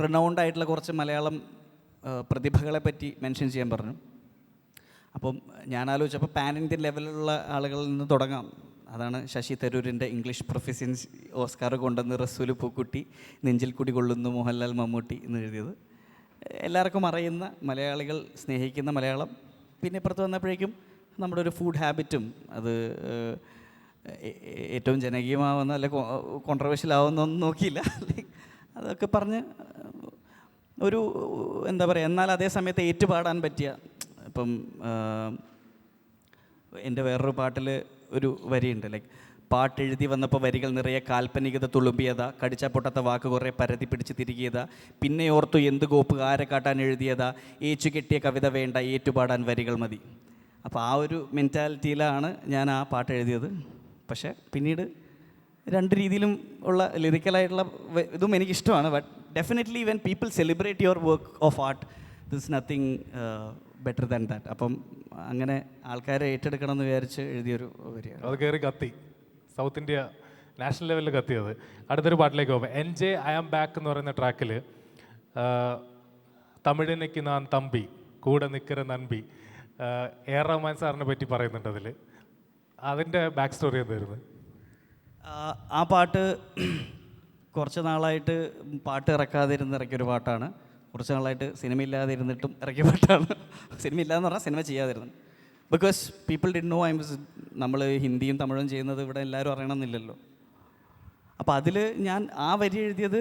റിനൗണ്ട് ആയിട്ടുള്ള കുറച്ച് മലയാളം പ്രതിഭകളെ പറ്റി മെൻഷൻ ചെയ്യാൻ പറഞ്ഞു. അപ്പം ഞാൻ ആലോചിച്ചപ്പോൾ പാൻ ഇന്ത്യൻ ലെവലിലുള്ള ആളുകളിൽ നിന്ന് തുടങ്ങാം. അതാണ് ശശി തരൂരിൻ്റെ ഇംഗ്ലീഷ് പ്രൊഫിഷ്യൻസി ഓസ്കാർ കൊണ്ടുവന്ന് റസൂല് പൂക്കുട്ടി, നെഞ്ചിൽ കുടി കൊള്ളുന്നു മോഹൻലാൽ മമ്മൂട്ടി എന്ന് എഴുതിയത്. എല്ലാവർക്കും അറിയുന്ന മലയാളികൾ സ്നേഹിക്കുന്ന മലയാളം. പിന്നെ ഇപ്പുറത്ത് വന്നപ്പോഴേക്കും നമ്മുടെ ഒരു ഫുഡ് ഹാബിറ്റും അത് ഏറ്റവും ജനകീയമാവുന്ന അല്ലെ കോൺട്രവേഴ്ഷ്യൽ ആവുന്നൊന്നും നോക്കിയില്ല. അതൊക്കെ പറഞ്ഞ് ഒരു എന്താ പറയുക, എന്നാൽ അതേ സമയത്ത് ഏറ്റുപാടാൻ പറ്റിയ. ഇപ്പം എൻ്റെ വേറൊരു പാട്ടിൽ ഒരു വരിയുണ്ട്, ലൈക്ക് പാട്ടെഴുതി വന്നപ്പോൾ വരികൾ നിറയെ കാൽപ്പനികത തുളുമ്പിയതാ, കടിച്ച പൊട്ടത്ത വാക്ക് കുറേ പരതി പിടിച്ച് തിരികിയതാ, പിന്നെ ഓർത്തു എന്ത് കോപ്പ് ആരെ കാട്ടാൻ എഴുതിയതാ, ഏച്ചു കെട്ടിയ കവിത വേണ്ട ഏറ്റുപാടാൻ വരികൾ മതി. അപ്പോൾ ആ ഒരു മെൻറ്റാലിറ്റിയിലാണ് ഞാൻ ആ പാട്ട് എഴുതിയത്. പക്ഷേ പിന്നീട് രണ്ട് രീതിയിലും ഉള്ള ലിറിക്കലായിട്ടുള്ള ഇതും എനിക്കിഷ്ടമാണ്. But definitely when people celebrate your work of art this nothing better than that. അപ്പം അങ്ങനെ ആൾക്കാരെ ഏറ്റെടുക്കണം എന്ന് വിചാരിച്ച് എഴുതിയൊരു വരിയാണ്. അത് കയറി കത്തി, സൗത്ത് ഇന്ത്യ നാഷണൽ ലെവലിൽ കത്തിയത്. അടുത്തൊരു പാട്ടിലേക്ക് പോകുമ്പോൾ NJ I am back എന്ന് പറയുന്ന ട്രാക്കിൽ തമിഴിനയ്ക്ക് നാൻ തമ്പി കൂടെ നിൽക്കുന്ന നൻപി AR റഹ്മാൻ സാറിനെ പറ്റി പറയുന്നുണ്ട് അതിൽ. അതിൻ്റെ ബാക്ക് സ്റ്റോറി എന്തായിരുന്നു? ആ പാട്ട് കുറച്ച് നാളായിട്ട് പാട്ട് ഇറക്കിയൊരു പാട്ടാണ്. കുറച്ച് നാളായിട്ട് സിനിമ ഇല്ലാതെ ഇരുന്നിട്ടും ഇറക്കിയ പാട്ടാണ്. സിനിമ ഇല്ലാന്ന് പറഞ്ഞാൽ സിനിമ ചെയ്യാതിരുന്നു. ബിക്കോസ് പീപ്പിൾ ഡിഡ് നോ നമ്മൾ ഹിന്ദിയും തമിഴും ചെയ്യുന്നത് ഇവിടെ എല്ലാവരും അറിയണമെന്നില്ലല്ലോ. അപ്പോൾ അതിൽ ഞാൻ ആ വരി എഴുതിയത്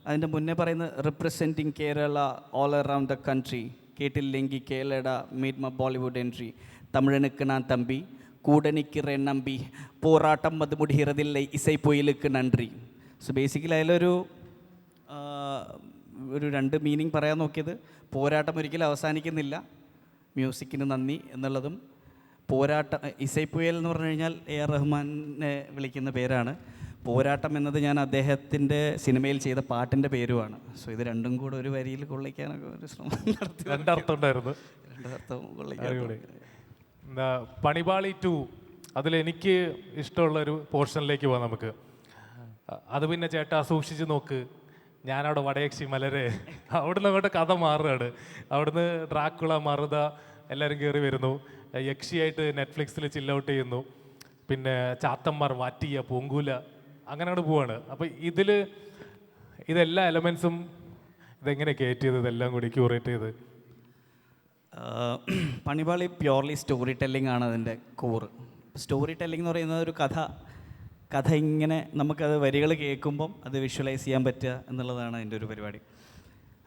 അതിൻ്റെ മുന്നേ പറയുന്ന representing Kerala all around the country, കേട്ടില്ലെങ്കിൽ Kerala meet my Bollywood entry, തമിഴനുക്ക് നാൻ തമ്പി കൂടെ നിൽക്കിற നമ്പി പോരാട്ടം അത് മുടിയിറതില്ലേ ഇസൈ പൊയിലുക്ക് നன்றി. സോ ബേസിക്കലി അതിലൊരു രണ്ട് മീനിങ് പറയാൻ നോക്കിയത്, പോരാട്ടം ഒരിക്കലും അവസാനിക്കുന്നില്ല, മ്യൂസിക്കിന് നന്ദി എന്നുള്ളതും, പോരാട്ടം ഇസൈപ്പുയൽ എന്ന് പറഞ്ഞു കഴിഞ്ഞാൽ AR റഹ്മാനെ വിളിക്കുന്ന പേരാണ്. പോരാട്ടം എന്നത് ഞാൻ അദ്ദേഹത്തിൻ്റെ സിനിമയിൽ ചെയ്ത പാട്ടിൻ്റെ പേരുമാണ്. സോ ഇത് രണ്ടും കൂടെ ഒരു വരിയിൽ കൊള്ളിക്കാനൊക്കെ ഒരു ശ്രമം നടത്തി. രണ്ടർത്ഥം ഉണ്ടായിരുന്നു. രണ്ടർത്ഥം കൊള്ളിക്കാൻ. പണിപാളി 2 അതിലെനിക്ക് ഇഷ്ടമുള്ളൊരു പോർഷനിലേക്ക് പോകാം നമുക്ക്. അത് പിന്നെ ചേട്ടാ സൂക്ഷിച്ച് നോക്ക്, ഞാനവിടെ വടയക്ഷി മലരെ, അവിടുന്ന് അങ്ങോട്ട് കഥ മാറുകയാണ്. അവിടുന്ന് ഡ്രാക്കുള മറുത എല്ലാവരും കയറി വരുന്നു, യക്ഷിയായിട്ട് നെറ്റ്ഫ്ലിക്സിൽ ചില്ലൗട്ട് ചെയ്യുന്നു, പിന്നെ ചാത്തന്മാർ വാറ്റിയ പൂങ്കൂല, അങ്ങനെ അങ്ങോട്ട് പോവാണ്. അപ്പോൾ ഇതെല്ലാ എലമെൻസും ഇതെങ്ങനെ കയറ്റിയത്, ഇതെല്ലാം കൂടി ക്യൂറേറ്റ് ചെയ്ത്? പണിപാളി പ്യോർലി സ്റ്റോറി ടെല്ലിംഗ് ആണ് അതിൻ്റെ കോർ. സ്റ്റോറി ടെല്ലിംഗ് എന്ന് പറയുന്നത് ഒരു കഥ ഇങ്ങനെ നമുക്കത് വരികൾ കേൾക്കുമ്പം അത് വിഷ്വലൈസ് ചെയ്യാൻ പറ്റുക എന്നുള്ളതാണ് അതിൻ്റെ ഒരു പരിപാടി.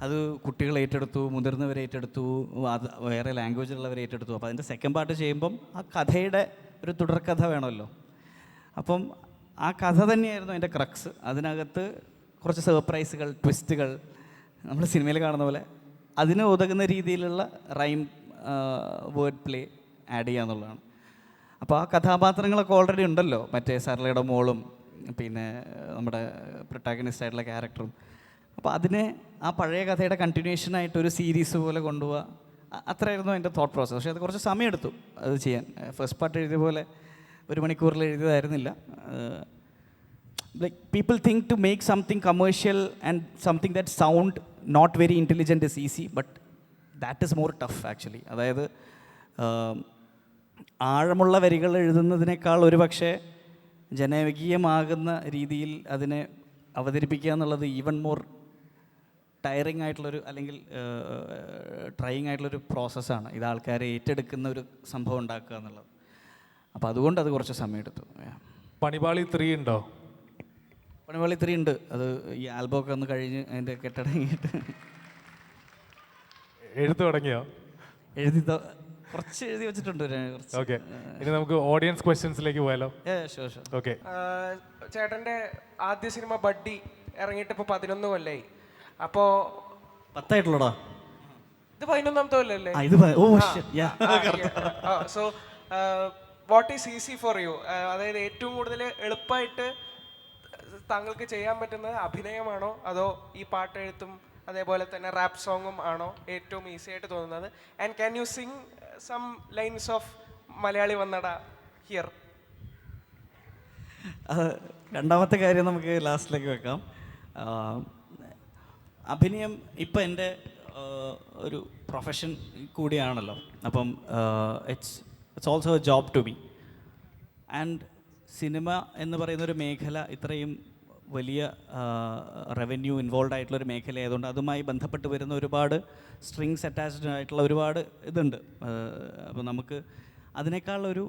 അത് കുട്ടികൾ ഏറ്റെടുത്തു, മുതിർന്നവർ ഏറ്റെടുത്തു, അത് വേറെ ലാംഗ്വേജിലുള്ളവർ ഏറ്റെടുത്തു. അപ്പോൾ അതിൻ്റെ സെക്കൻഡ് പാർട്ട് ചെയ്യുമ്പം ആ കഥയുടെ ഒരു തുടർക്കഥ വേണമല്ലോ. അപ്പം ആ കഥ തന്നെയായിരുന്നു അതിൻ്റെ ക്രക്സ്. അതിനകത്ത് കുറച്ച് സർപ്രൈസുകൾ, ട്വിസ്റ്റുകൾ, നമ്മൾ സിനിമയിൽ കാണുന്ന പോലെ അതിന് ഉതകുന്ന രീതിയിലുള്ള റൈം, വേർഡ് പ്ലേ ആഡ് ചെയ്യുക എന്നുള്ളതാണ്. അപ്പോൾ ആ കഥാപാത്രങ്ങളൊക്കെ ഓൾറെഡി ഉണ്ടല്ലോ, മറ്റേ സരളയുടെ മോളും പിന്നെ നമ്മുടെ പ്രൊട്ടാഗണിസ്റ്റ് ആയിട്ടുള്ള ക്യാരക്ടറും. അപ്പോൾ അതിനെ ആ പഴയ കഥയുടെ കണ്ടിന്യൂഷനായിട്ട് ഒരു സീരീസ് പോലെ കൊണ്ടുപോവുക, അത്രയായിരുന്നു അതിൻ്റെ തോട്ട് പ്രോസസ്സ്. പക്ഷേ അത് കുറച്ച് സമയമെടുത്തു അത് ചെയ്യാൻ. ഫസ്റ്റ് പാർട്ട് എഴുതിയ പോലെ 1 മണിക്കൂറിൽ എഴുതിയതായിരുന്നില്ല. Like people think to make something commercial and something that sound not very intelligent is easy, but that is more tough actually. അതായത് ആഴമുള്ള വരികൾ എഴുതുന്നതിനേക്കാൾ ഒരു പക്ഷേ ജനകീയമാകുന്ന രീതിയിൽ അതിനെ അവതരിപ്പിക്കുക എന്നുള്ളത് ഈവൻ മോർ ടയറിങ് ആയിട്ടുള്ളൊരു, അല്ലെങ്കിൽ ട്രൈയിങ് ആയിട്ടുള്ളൊരു പ്രോസസ്സാണ്. ഇത് ആൾക്കാരെ ഏറ്റെടുക്കുന്ന ഒരു സംഭവം ഉണ്ടാക്കുക എന്നുള്ളത്. അപ്പോൾ അതുകൊണ്ട് അത് കുറച്ച് സമയമെടുത്തു. പണിപാളി 3 ഉണ്ടോ? പണിപാളി 3 ഉണ്ട്. അത് ഈ ആൽബമൊക്കെ ഒന്ന് കഴിഞ്ഞ് അതിൻ്റെ കെട്ടടങ്ങിയിട്ട് എഴുത്ത് തുടങ്ങിയോ? കുറച്ച് എഴുതി വെച്ചിട്ടുണ്ട്. ഓക്കെ, ഇനി നമുക്ക് ഓഡിയൻസ് ക്വസ്റ്റ്യൻസിലേക്ക് പോയാലോ? ഓക്കെ. ചേട്ടൻ്റെ ആദ്യ സിനിമ ബഡ്ഡി ഇറങ്ങിയിട്ട് ഇപ്പോൾ 11 കൊല്ലമായി. അപ്പോൾ 10 ആയിട്ടുള്ളടാ. ഇത് 11ാമത്തെ കൊല്ലല്ലേ? So what is easy for you? അതായത് ഏറ്റവും കൂടുതൽ എളുപ്പമായിട്ട് താങ്കൾക്ക് ചെയ്യാൻ പറ്റുന്നത് അഭിനയമാണോ അതോ ഈ പാട്ടെഴുത്തും അതേപോലെ തന്നെ റാപ്പ് സോങ്ങും ആണോ ഏറ്റവും ഈസി ആയിട്ട് തോന്നുന്നത്? And can you sing some lines of Malayali വന്നട ഹിയർ? രണ്ടാമത്തെ കാര്യം നമുക്ക് ലാസ്റ്റിലേക്ക് വെക്കാം. അഭിനയം ഇപ്പം എൻ്റെ ഒരു പ്രൊഫഷൻ കൂടിയാണല്ലോ. അപ്പം it's also a job to me. And cinema എന്ന് പറയുന്നൊരു മേഖല ഇത്രയും വലിയ റവന്യൂ ഇൻവോൾവ് ആയിട്ടുള്ളൊരു മേഖല ആയതുകൊണ്ട് അതുമായി ബന്ധപ്പെട്ട് വരുന്ന ഒരുപാട് സ്ട്രിങ്സ് അറ്റാച്ച്ഡ് ആയിട്ടുള്ള ഒരുപാട് ഇതുണ്ട്. അപ്പോൾ നമുക്ക് അതിനേക്കാളൊരു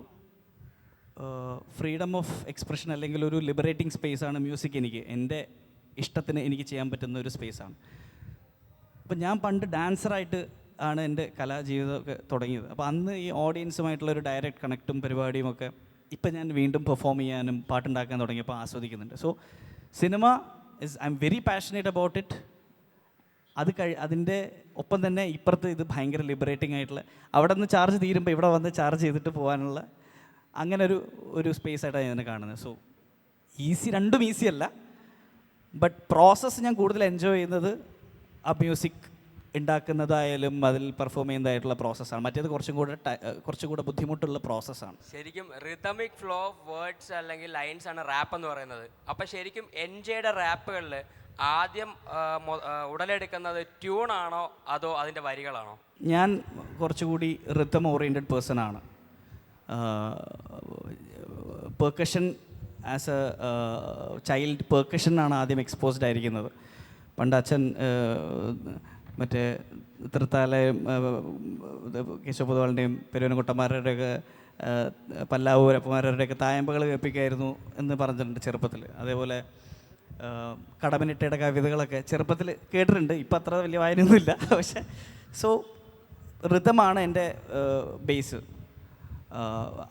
ഫ്രീഡം ഓഫ് എക്സ്പ്രഷൻ അല്ലെങ്കിൽ ഒരു ലിബറേറ്റിംഗ് സ്പേസാണ് മ്യൂസിക്. എൻ്റെ ഇഷ്ടത്തിന് എനിക്ക് ചെയ്യാൻ പറ്റുന്ന ഒരു സ്പേസാണ്. അപ്പം ഞാൻ പണ്ട് ഡാൻസറായിട്ട് ആണ് എൻ്റെ കലാജീവിതമൊക്കെ തുടങ്ങിയത്. അപ്പോൾ അന്ന് ഈ ഓഡിയൻസുമായിട്ടുള്ളൊരു ഡയറക്റ്റ് കണക്റ്റും പരിപാടിയും ഒക്കെ ഇപ്പം ഞാൻ വീണ്ടും പെർഫോം ചെയ്യാനും പാട്ടുണ്ടാക്കാൻ തുടങ്ങിയപ്പോൾ ആസ്വദിക്കുന്നുണ്ട്. So cinema I'm very passionate about it. അതിൻ്റെ ഒപ്പം തന്നെ ഇപ്പുറത്ത് ഇത് ഭയങ്കര ലിബറേറ്റിംഗ് ആയിട്ടുള്ള അവിടെ നിന്ന് ചാർജ് തീരുമ്പോൾ ഇവിടെ വന്ന് ചാർജ് ചെയ്തിട്ട് പോകാനുള്ള അങ്ങനെ ഒരു സ്പേസ് ആയിട്ടാണ് ഞാൻ കാണുന്നത്. സോ രണ്ടും ഈസി അല്ല, ബട്ട് പ്രോസസ്സ് ഞാൻ കൂടുതൽ എൻജോയ് ചെയ്യുന്നത് ആ മ്യൂസിക് ഉണ്ടാക്കുന്നതായാലും അതിൽ പെർഫോം ചെയ്യുന്നതായിട്ടുള്ള പ്രോസസ്സാണ്. മറ്റേത് കുറച്ചും കൂടെ ബുദ്ധിമുട്ടുള്ള പ്രോസസ്സാണ്. ശരിക്കും റിതമിക് ഫ്ലോ ഓഫ് വേർഡ്സ് അല്ലെങ്കിൽ ലൈൻസ് ആണ് റാപ്പ് എന്ന് പറയുന്നത്. അപ്പം ശരിക്കും എൻജെയുടെ റാപ്പുകളിൽ ആദ്യം ഉടലെടുക്കുന്നത് ട്യൂണാണോ അതോ അതിൻ്റെ വരികളാണോ? ഞാൻ കുറച്ചുകൂടി റിതം ഓറിയൻറ്റഡ് പേഴ്സൺ ആണ്. പെർക്കഷൻ ആസ് എ ചൈൽഡ് പെർക്കഷനാണ് ആദ്യം എക്സ്പോസ്ഡ് ആയിരിക്കുന്നത്. പണ്ട് അച്ഛൻ മറ്റേ തൃത്താലയും കേശവപൊതുവാളിൻ്റെയും പെരുവനക്കുട്ടന്മാരുടെയൊക്കെ പല്ലാവൂരപ്പന്മാരുടെയൊക്കെ തായമ്പകൾ കേൾപ്പിക്കായിരുന്നു എന്ന് പറഞ്ഞിട്ടുണ്ട് ചെറുപ്പത്തിൽ. അതേപോലെ കടമനിട്ടയുടെ കവിതകളൊക്കെ ചെറുപ്പത്തിൽ കേട്ടിട്ടുണ്ട്. ഇപ്പം അത്ര വലിയ വായനയൊന്നുമില്ല. പക്ഷേ റിതമാണ് എൻ്റെ ബേസ്.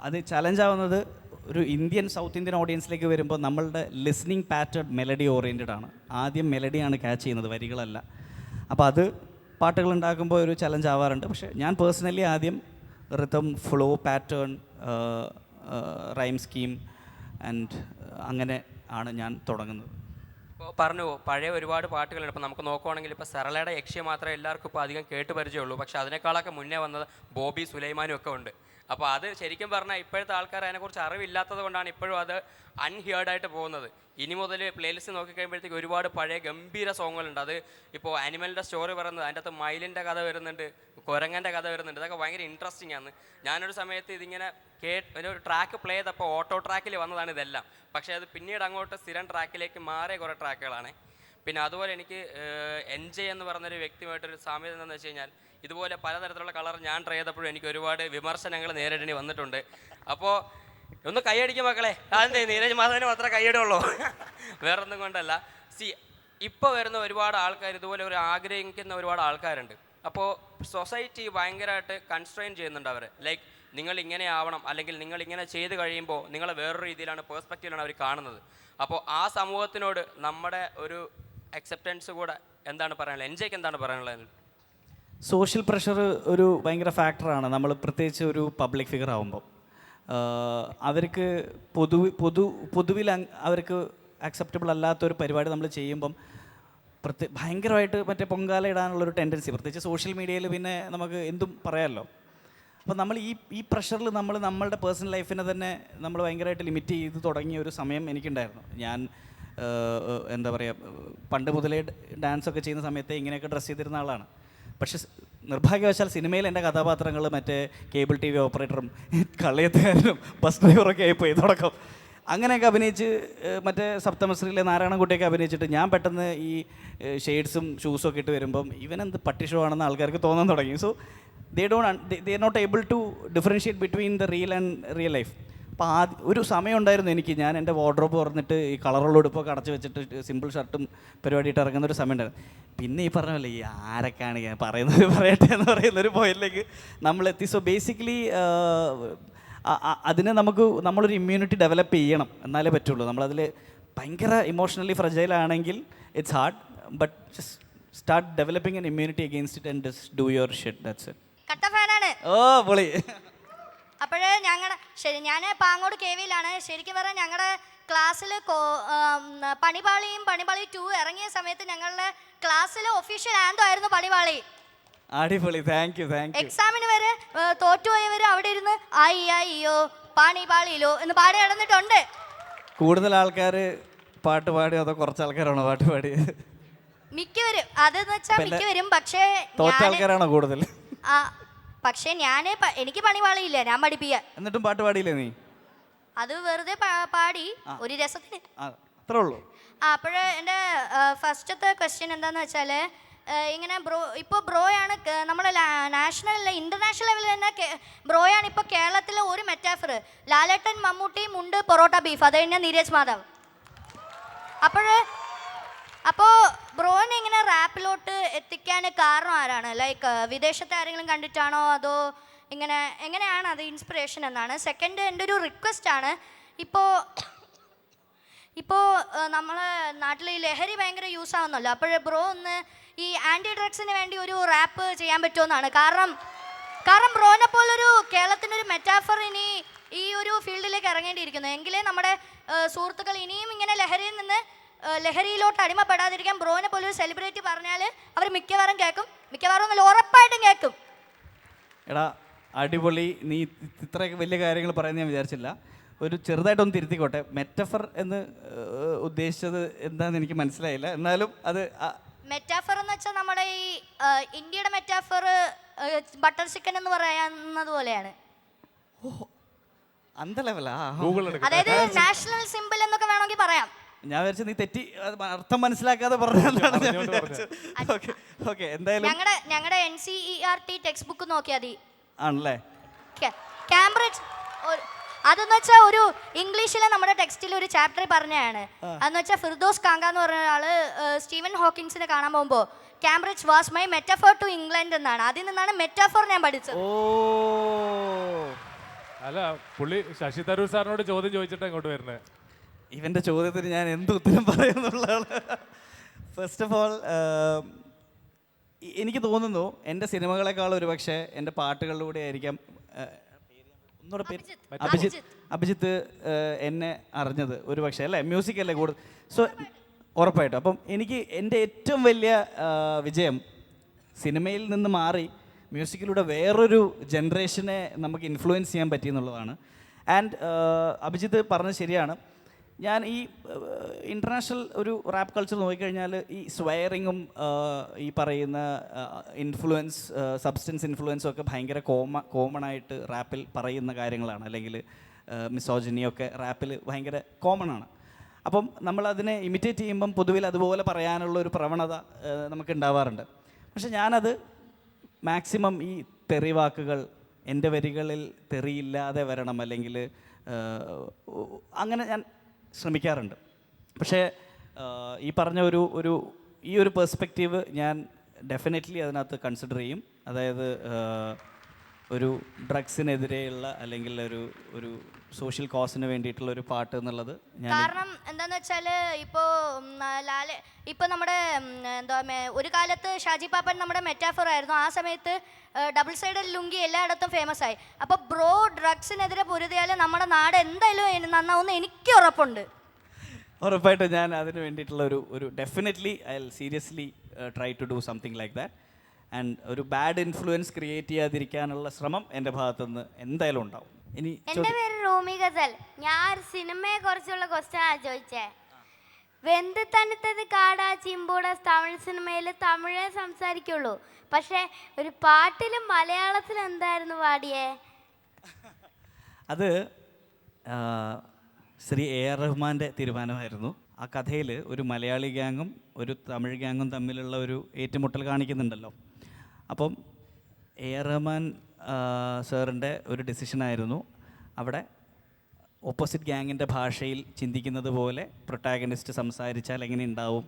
അത് ചലഞ്ചാവുന്നത് ഒരു സൗത്ത് ഇന്ത്യൻ ഓഡിയൻസിലേക്ക് വരുമ്പോൾ നമ്മളുടെ ലിസ്ണിംഗ് പാറ്റേൺ മെലഡി ഓറിയൻറ്റഡ് ആണ്. ആദ്യം മെലഡിയാണ് ക്യാച്ച് ചെയ്യുന്നത്, വരികളല്ല. അപ്പോൾ അത് പാട്ടുകൾ ഉണ്ടാക്കുമ്പോൾ ഒരു ചലഞ്ച് ആവാറുണ്ട്. പക്ഷേ ഞാൻ പേഴ്സണലി ആദ്യം rhythm, flow pattern, rhyme scheme and അങ്ങനെ ആണ് ഞാൻ തുടങ്ങുന്നത്. ഇപ്പോൾ പറഞ്ഞു പഴയ ഒരുപാട് പാട്ടുകളുണ്ട്. ഇപ്പോൾ നമുക്ക് നോക്കുവാണെങ്കിൽ ഇപ്പോൾ സരളയുടെ യക്ഷ്യ മാത്രമേ എല്ലാവർക്കും ഇപ്പോൾ അധികം കേട്ട് പരിചയമുള്ളൂ. പക്ഷേ അതിനേക്കാളൊക്കെ മുന്നേ വന്നത് ബോബി സുലൈമാനും ഒക്കെ ഉണ്ട്. അപ്പോൾ അത് ശരിക്കും പറഞ്ഞാൽ ഇപ്പോഴത്തെ ആൾക്കാർ അതിനെക്കുറിച്ച് അറിവില്ലാത്തത് കൊണ്ടാണ് ഇപ്പോഴും അത് അൺഹിയേർഡായിട്ട് പോകുന്നത്. ഇനി മുതൽ പ്ലേലിസ്റ്റ് നോക്കിക്കഴിയുമ്പോഴത്തേക്ക് ഒരുപാട് പഴയ ഗംഭീര സോങ്ങുകളുണ്ട്. അത് ഇപ്പോൾ ആനിമലിൻ്റെ സ്റ്റോറി പറയുന്നത്, അതിൻ്റെ അകത്ത് മയിലിൻ്റെ കഥ വരുന്നുണ്ട്, കുരങ്ങൻ്റെ കഥ വരുന്നുണ്ട്. ഇതൊക്കെ ഭയങ്കര ഇൻട്രസ്റ്റിംഗ് ആണ്. ഞാനൊരു സമയത്ത് ഇതിങ്ങനെ ഒരു ട്രാക്ക് പ്ലേ ചെയ്തപ്പോൾ ഓട്ടോ ട്രാക്കിൽ വന്നതാണ് ഇതെല്ലാം. പക്ഷേ അത് പിന്നീട് അങ്ങോട്ട് സ്ഥിരം ട്രാക്കിലേക്ക് മാറിയ കുറേ ട്രാക്കുകളാണ്. പിന്നെ അതുപോലെ എനിക്ക് എൻജെ എന്ന് പറഞ്ഞൊരു വ്യക്തിയുമായിട്ടൊരു സാമ്യത എന്താണെന്ന് വെച്ച് കഴിഞ്ഞാൽ, ഇതുപോലെ പലതരത്തിലുള്ള കളർ ഞാൻ ട്രൈ ചെയ്തപ്പോഴും എനിക്ക് ഒരുപാട് വിമർശനങ്ങൾ നേരിടേണ്ടി വന്നിട്ടുണ്ട്. അപ്പോൾ ഒന്ന് കൈയടിക്കും മക്കളെ. അതെന്തേ നീരജ് മാധവന് മാത്രമേ കൈയടിയുള്ളൂ, വേറൊന്നും കൊണ്ടല്ല. ഇപ്പോൾ വരുന്ന ഒരുപാട് ആൾക്കാർ ഇതുപോലെ ഒരു ആഗ്രഹിക്കുന്ന ഒരുപാട് ആൾക്കാരുണ്ട്. അപ്പോൾ സൊസൈറ്റി ഭയങ്കരമായിട്ട് കൺസ്ട്രെയിൻ ചെയ്യുന്നുണ്ട് അവരെ. ലൈക്ക് നിങ്ങൾ ഇങ്ങനെ ആവണം, അല്ലെങ്കിൽ നിങ്ങൾ ഇങ്ങനെ ചെയ്ത് കഴിയുമ്പോൾ നിങ്ങളെ വേറൊരു രീതിയിലാണ്, പേഴ്സ്പെക്റ്റീവിലാണ് അവർ കാണുന്നത്. അപ്പോൾ ആ സമൂഹത്തിനോട് നമ്മുടെ ഒരു അക്സെപ്റ്റൻസ് കൂടെ എന്താണ് പറയാനുള്ളത്? എൻജോയ്ക്ക് എന്താണ് പറയാനുള്ളത്? സോഷ്യൽ പ്രഷർ ഒരു ഭയങ്കര ഫാക്ടറാണ്. നമ്മൾ പ്രത്യേകിച്ച് ഒരു പബ്ലിക് ഫിഗർ ആകുമ്പോൾ അവർക്ക് പൊതുവിൽ അവർക്ക് അക്സെപ്റ്റബിൾ അല്ലാത്തൊരു പരിപാടി നമ്മൾ ചെയ്യുമ്പം ഭയങ്കരമായിട്ട് മറ്റേ പൊങ്കാല ഇടാനുള്ളൊരു ടെൻഡൻസി, പ്രത്യേകിച്ച് സോഷ്യൽ മീഡിയയിൽ പിന്നെ നമുക്ക് എന്തും പറയാമല്ലോ. അപ്പോൾ നമ്മൾ ഈ പ്രഷറിൽ നമ്മളുടെ പേഴ്സണൽ ലൈഫിനെ തന്നെ നമ്മൾ ഭയങ്കരമായിട്ട് ലിമിറ്റ് ചെയ്ത് തുടങ്ങിയ ഒരു സമയം എനിക്കുണ്ടായിരുന്നു. ഞാൻ എന്താ പറയുക, പണ്ട് മുതലേ ഡാൻസൊക്കെ ചെയ്യുന്ന സമയത്ത് ഇങ്ങനെയൊക്കെ ഡ്രസ്സ് ചെയ്തിരുന്ന ആളാണ്. പക്ഷെ നിർഭാഗ്യവശാൽ സിനിമയിൽ എൻ്റെ കഥാപാത്രങ്ങൾ മറ്റേ കേബിൾ TV ഓപ്പറേറ്ററും കള്ളയത്തുകാരനും ബസ് ഡ്രൈവറൊക്കെ ആയിപ്പോയി തുടക്കം. അങ്ങനെയൊക്കെ അഭിനയിച്ച് മറ്റേ സപ്തമശ്രീയിലെ നാരായണൻകുട്ടിയൊക്കെ അഭിനയിച്ചിട്ട് ഞാൻ പെട്ടെന്ന് ഈ ഷെയ്ഡ്സും ഷൂസും ഒക്കെ ഇട്ട് വരുമ്പം ഇവനെന്ത് പട്ടി ഷോ ആണെന്ന് ആൾക്കാർക്ക് തോന്നാൻ തുടങ്ങി. So they are not able to differentiate between the real and real life. അപ്പോൾ ഒരു സമയം ഉണ്ടായിരുന്നു എനിക്ക്, ഞാൻ എൻ്റെ വാർഡ്രോബ് തുറന്നിട്ട് ഈ കളറുള്ള ഉടുപ്പൊക്കെ അടച്ച് വെച്ചിട്ട് സിമ്പിൾ ഷർട്ടും പരിപാടിയിട്ട് ഇറങ്ങുന്ന ഒരു സമയം ഉണ്ടായിരുന്നു. പിന്നെ ഈ പറഞ്ഞ പോലെ ഈ ആരൊക്കെയാണ് ഞാൻ പറയുന്നത് പറയട്ടെ എന്ന് പറയുന്നൊരു പോയിന്റിലേക്ക് നമ്മളെത്തി. സോ ബേസിക്കലി അതിന് നമ്മളൊരു ഇമ്മ്യൂണിറ്റി ഡെവലപ്പ് ചെയ്യണം, എന്നാലേ പറ്റുള്ളൂ. നമ്മളതിൽ ഭയങ്കര ഇമോഷണലി ഫ്രജൈലാണെങ്കിൽ it's hard, but just start developing an immunity against it and just do your shit. That's it. കട്ട ഫാനാണ്. ഓ പൊളി. അപ്പോഴേ ഞാൻ പാങ്ങോട് KVയിലാണ്. ശരിക്കും പറഞ്ഞാൽ ഞങ്ങളുടെ ക്ലാസ്സിൽ പണിപാളിയും പണിപാളി 2 ഇറങ്ങിയ സമയത്ത് ഞങ്ങളുടെ ക്ലാസ്സിൽ ഒഫീഷ്യൽ ആന്തം ആയിരുന്നു പണിപാളി. അടിപൊളി, താങ്ക് യു. എക്സാമിന് വരെ തോറ്റുപോയവർ അവിടെ ഇരുന്ന് അയ്യോ പണിപാളിയിലോ എന്ന് പാടി നടന്നിട്ടുണ്ട്. കൂടുതൽ ആൾക്കാർ പാട്ട് പാടി അതോ കുറച്ച് ആൾക്കാരാണോ പാട്ട് പാടിയത്? മിക്കവരും അതെന്ന് വെച്ചാൽ മിക്കവരും. പക്ഷേ തോറ്റ ആൾക്കാരാണോ കൂടുതൽ? പക്ഷേ എനിക്ക് പണിപാളിയില്ല, ഞാൻ പഠിപ്പിക്കുക. എന്നിട്ടും പാട്ട് പാടിയില്ലേ നീ? അത് വെറുതെ പാടി ഒരു രസത്തിന്, അത്രേ ഉള്ളൂ. അപ്പോഴേ എൻ്റെ ഫസ്റ്റത്തെ ക്വസ്റ്റ്യൻ എന്താണെന്ന് വെച്ചാൽ, ഇങ്ങനെ ബ്രോയാണ് നമ്മുടെ നാഷണൽ ഇൻ്റർനാഷണൽ ലെവലിൽ തന്നെ ബ്രോയാണ് ഇപ്പോൾ കേരളത്തിലെ ഒരു മെറ്റാഫർ. ലാലേട്ടൻ, മമ്മൂട്ടി, മുണ്ട്, പൊറോട്ട, ബീഫ്, അത് കഴിഞ്ഞാൽ നീരജ് മാധവ്. അപ്പോൾ ബ്രോനെ ഇങ്ങനെ റാപ്പിലോട്ട് എത്തിക്കാൻ കാരണം ആരാണ്? ലൈക്ക് വിദേശത്തെ ആരെങ്കിലും കണ്ടിട്ടാണോ അതോ എങ്ങനെയാണ് അത് ഇൻസ്പിറേഷൻ എന്നാണ്? സെക്കൻഡ്, എൻ്റെ ഒരു റിക്വസ്റ്റ് ആണ്, ഇപ്പോൾ ഇപ്പോൾ നമ്മളെ നാട്ടിൽ ഈ ലഹരി ഭയങ്കര യൂസ് ആവുന്നല്ലോ. അപ്പോൾ ബ്രോ ഒന്ന് ഈ ആൻറ്റി ഡ്രഗ്സിന് വേണ്ടി ഒരു റാപ്പ് ചെയ്യാൻ പറ്റുമെന്നാണ്. കാരണം ബ്രോനെ പോലൊരു കേരളത്തിനൊരു മെറ്റാഫർ ഇനി ഈ ഒരു ഫീൽഡിലേക്ക് ഇറങ്ങേണ്ടിയിരിക്കുന്നു. എങ്കിലേ നമ്മുടെ സുഹൃത്തുക്കൾ ഇനിയും ഇങ്ങനെ ലഹരിയിലോട്ട് അടിമപ്പെടാതിരിക്കാൻ ബ്രോനെ പോലൊരു സെലിബ്രിറ്റി പറഞ്ഞാൽ അവർ മിക്കവാറും കേൾക്കും. മിക്കവാറും ഒന്നുമില്ല, ഉറപ്പായിട്ടും കേൾക്കും. എടാ അടിപൊളി, നീ ഇത്രയൊക്കെ വലിയ കാര്യങ്ങൾ പറയുന്നത് ഞാൻ വിചാരിച്ചില്ല. ഒരു ചെറുതായിട്ടൊന്ന് തിരുത്തിക്കോട്ടെ. മെറ്റഫർ എന്ന് ഉദ്ദേശിച്ചത് എന്താണെന്ന് എനിക്ക് മനസ്സിലായില്ല. എന്നാലും അത് മെറ്റാഫർ എന്ന് വെച്ചാൽ നമ്മുടെ ഈ ഇന്ത്യയുടെ മെറ്റാഫർ ബട്ടർ ചിക്കൻ എന്ന് പറയുന്നത് പോലെയാണ്. അന്ത ലെവലാ. അതായത് നാഷണൽ സിമ്പിൾ എന്നൊക്കെ വേണമെങ്കിൽ പറയാം. ഞാൻ വിചാരിച്ചു നീ തെറ്റി അർത്ഥം മനസ്സിലാക്കാതെ പറഞ്ഞതാണ്. എന്തായാലും ഞങ്ങളുടെ NCERT ടെക്സ്റ്റ് ബുക്ക് നോക്കിയാൽ മതി. ആണല്ലേ? കാംബ്രിഡ്ജ് അതെന്ന് വെച്ചാൽ ഒരു ഇംഗ്ലീഷിലെ നമ്മുടെ ടെക്സ്റ്റിൽ ഒരു ചാപ്റ്റർ പറഞ്ഞതാണ്. അതെന്ന് വെച്ചാൽ ഫിർദോസ് കാങ്ക എന്ന് പറഞ്ഞ ആള് സ്റ്റീവൻ ഹോക്കിൻസിനെ കാണാൻ പോകുമ്പോൾ Cambridge was my metaphor to England എന്നാണ്. അതിൽ നിന്നാണ് മെറ്റഫോർ ഞാൻ പഠിച്ചത്. അല്ല, പുള്ളി ശശി തരൂർ സാറിനോട് ചോദ്യം ചോദിച്ചിട്ട് ഇങ്ങോട്ട് വരുന്നത്. ഇവൻ്റെ ചോദ്യത്തിന് ഞാൻ എന്ത് ഉത്തരം പറയുന്നുള്ളതാണ്. ഫസ്റ്റ് ഓഫ് ഓൾ എനിക്ക് തോന്നുന്നു എൻ്റെ സിനിമകളെക്കാൾ ഒരുപക്ഷെ എൻ്റെ പാട്ടുകളിലൂടെ ആയിരിക്കാം ഒന്നുകൂടെ പേര് അഭിജിത്ത് എന്നെ അറിഞ്ഞത് ഒരുപക്ഷെ, അല്ലേ? മ്യൂസിക് അല്ലേ കൂടുതൽ. സോ ഉറപ്പായിട്ടും അപ്പം എനിക്ക് എൻ്റെ ഏറ്റവും വലിയ വിജയം സിനിമയിൽ നിന്ന് മാറി മ്യൂസിക്കിലൂടെ വേറൊരു ജനറേഷനെ നമുക്ക് ഇൻഫ്ലുവൻസ് ചെയ്യാൻ പറ്റിയെന്നുള്ളതാണ്. ആൻഡ് അഭിജിത്ത് പറഞ്ഞത് ശരിയാണ്. ഞാൻ ഈ ഇൻ്റർനാഷണൽ ഒരു റാപ്പ് കൾച്ചർ നോക്കിക്കഴിഞ്ഞാൽ ഈ സ്വയറിങ്ങും ഈ പറയുന്ന സബ്സ്റ്റൻസ് ഇൻഫ്ലുവൻസും ഒക്കെ ഭയങ്കര കോമൺ ആയിട്ട് റാപ്പിൽ പറയുന്ന കാര്യങ്ങളാണ്. അല്ലെങ്കിൽ മിസോജിനിയൊക്കെ റാപ്പിൽ ഭയങ്കര കോമൺ ആണ്. അപ്പം നമ്മളതിനെ ഇമിറ്റേറ്റ് ചെയ്യുമ്പം പൊതുവിൽ അതുപോലെ പറയാനുള്ള ഒരു പ്രവണത നമുക്ക് ഉണ്ടാവാറുണ്ട്. പക്ഷെ ഞാനത് മാക്സിമം ഈ തെറി വാക്കുകൾ എൻ്റെ വരികളിൽ തെറിയില്ലാതെ വരണം, അല്ലെങ്കിൽ അങ്ങനെ ഞാൻ ശ്രമിക്കാറുണ്ട്. പക്ഷേ ഈ പറഞ്ഞ ഈ ഒരു പെർസ്പെക്റ്റീവ് ഞാൻ ഡെഫിനറ്റ്ലി അതിനകത്ത് കൺസിഡർ ചെയ്യും. അതായത് ഒരു ഡ്രഗ്സിനെതിരെയുള്ള അല്ലെങ്കിൽ ഒരു സോഷ്യൽ കോസിന് വേണ്ടിയിട്ടുള്ള ഒരു പാട്ട് എന്നുള്ളത് കാരണം എന്താന്ന് വെച്ചാൽ ഇപ്പോൾ നമ്മുടെ ഒരു കാലത്ത് ഷാജി പാപ്പൻ നമ്മുടെ മെറ്റാഫർ ആയിരുന്നു. ആ സമയത്ത് ഡബിൾ സൈഡ് ലുങ്കി എല്ലായിടത്തും ഫേമസ് ആയി. അപ്പോൾ ബ്രോ ഡ്രഗ്സിനെതിരെ പൊരുതിയാൽ നമ്മുടെ നാട് എന്തായാലും നന്നാവുമെന്ന് എനിക്ക് ഉറപ്പുണ്ട്. ഉറപ്പായിട്ടും ഞാൻ അതിന് വേണ്ടിയിട്ടുള്ള ഒരു definitely I will seriously try to do something like that. And ഒരു ബാഡ് ഇൻഫ്ലുവൻസ് ക്രിയേറ്റ് ചെയ്യാതിരിക്കാനുള്ള ശ്രമം എൻ്റെ ഭാഗത്തുനിന്ന് എന്തായാലും ഉണ്ടാവും. ഇനി എൻ്റെ പേര് റൂമി ഗസൽ. ഞാൻ ഒരു സിനിമയെ കുറിച്ചുള്ള ക്വസ്റ്റ്യനാണ് ചോദിച്ചേ. വെന്ത് തണുത്തത് കാടാ ചിമ്പൂട തമിഴ് സിനിമയിൽ തമിഴേ സംസാരിക്കുള്ളൂ, പക്ഷേ ഒരു പാട്ടിൽ മലയാളത്തിൽ എന്തായിരുന്നു പാടിയേ? അത് ശ്രീ AR റഹ്മാൻ്റെ തീരുമാനമായിരുന്നു. ആ കഥയിൽ ഒരു മലയാളി ഗ്യാങ്ങും ഒരു തമിഴ് ഗ്യാങ്ങും തമ്മിലുള്ള ഒരു ഏറ്റുമുട്ടൽ കാണിക്കുന്നുണ്ടല്ലോ. അപ്പം AR റഹ്മാൻ സാറിൻ്റെ ഒരു ഡിസിഷനായിരുന്നു അവിടെ ഓപ്പോസിറ്റ് ഗ്യാങ്ങിൻ്റെ ഭാഷയിൽ ചിന്തിക്കുന്നത് പോലെ പ്രൊട്ടാഗനിസ്റ്റ് സംസാരിച്ചാൽ എങ്ങനെ ഉണ്ടാവും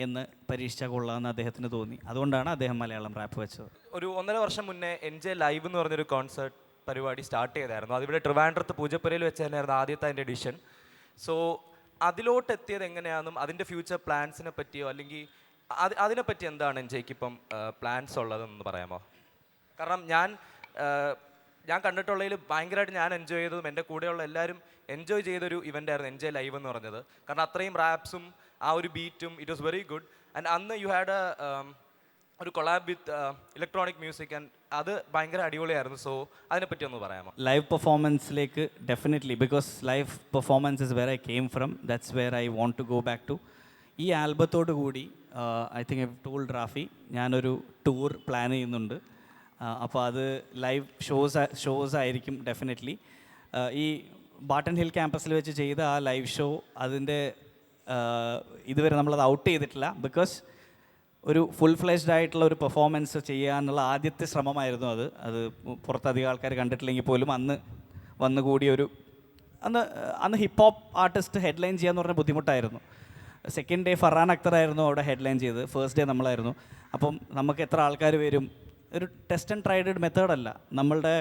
എന്ന് പരീക്ഷിച്ചാൽ കൊള്ളാമെന്ന് അദ്ദേഹത്തിന് തോന്നി. അതുകൊണ്ടാണ് അദ്ദേഹം മലയാളം റാപ്പ് വെച്ചത്. ഒരു 1.5 വർഷം മുന്നേ NJ ലൈവ് എന്ന് പറഞ്ഞൊരു കോൺസേർട്ട് പരിപാടി സ്റ്റാർട്ട് ചെയ്തായിരുന്നു. അതിവിടെ ട്രിവാൻഡ്രത്ത് പൂജപ്പുരയിൽ വെച്ച് തന്നെയായിരുന്നു ആദ്യത്തെ അതിൻ്റെ എഡിഷൻ. സോ അതിലോട്ട് എത്തിയത് എങ്ങനെയാണെന്നും അതിൻ്റെ ഫ്യൂച്ചർ പ്ലാൻസിനെ പറ്റിയോ അല്ലെങ്കിൽ അതിനെപ്പറ്റി എന്താണ് NJക്ക് ഇപ്പം പ്ലാൻസ് ഉള്ളതെന്ന് പറയാമോ? കാരണം ഞാൻ കണ്ടിട്ടുള്ളതിൽ ഭയങ്കരമായിട്ട് ഞാൻ എൻജോയ് ചെയ്തതും എൻ്റെ കൂടെയുള്ള എല്ലാവരും എൻജോയ് ചെയ്തൊരു ഇവൻ്റ് ആയിരുന്നു NJ ലൈവ് എന്ന് പറഞ്ഞത്. കാരണം അത്രയും റാപ്സും ആ ഒരു ബീറ്റും it was very good. And അന്ന് യു ഹാഡ് ഒരു collab with electronic music and അത് ഭയങ്കര അടിപൊളിയായിരുന്നു. സോ അതിനെപ്പറ്റി ഒന്ന് പറയാമോ? ലൈവ് പെർഫോമൻസിലേക്ക് definitely, because live performance is where I came from, that's where I want to go back to. ഈ ആൽബത്തോടു കൂടി I think I told Rafi ഞാനൊരു ടൂർ പ്ലാൻ ചെയ്യുന്നുണ്ട്. അപ്പോൾ അത് ലൈവ് ഷോസ് ആയിരിക്കും ഡെഫിനറ്റ്ലി. ഈ ബാട്ടൺ ഹിൽ ക്യാമ്പസിൽ വെച്ച് ചെയ്ത ആ ലൈവ് ഷോ അതിൻ്റെ ഇതുവരെ നമ്മളത് ഔട്ട് ചെയ്തിട്ടില്ല. ബിക്കോസ് ഒരു ഫുൾ ഫ്ലെഷ്ഡ് ആയിട്ടുള്ള ഒരു പെർഫോമൻസ് ചെയ്യാനുള്ള ആദ്യത്തെ ശ്രമമായിരുന്നു അത് പുറത്തധികം ആൾക്കാർ കണ്ടിട്ടില്ലെങ്കിൽ പോലും അന്ന് വന്നുകൂടിയ അന്ന് ഹിപ്പ് ഹോപ്പ് ആർട്ടിസ്റ്റ് ഹെഡ്ലൈൻ ചെയ്യാന്ന് പറഞ്ഞ ബുദ്ധിമുട്ടായിരുന്നു. സെക്കൻഡ് ഡേ ഫർഹാൻ അക്തർ ആയിരുന്നു അവിടെ ഹെഡ്ലൈൻ ചെയ്തത്, ഫസ്റ്റ് ഡേ നമ്മളായിരുന്നു. അപ്പം നമുക്ക് എത്ര ആൾക്കാർ വരും, ഒരു ടെസ്റ്റ് ആൻഡ് ട്രൈഡ് മെത്തേഡല്ല. നമ്മളുടെ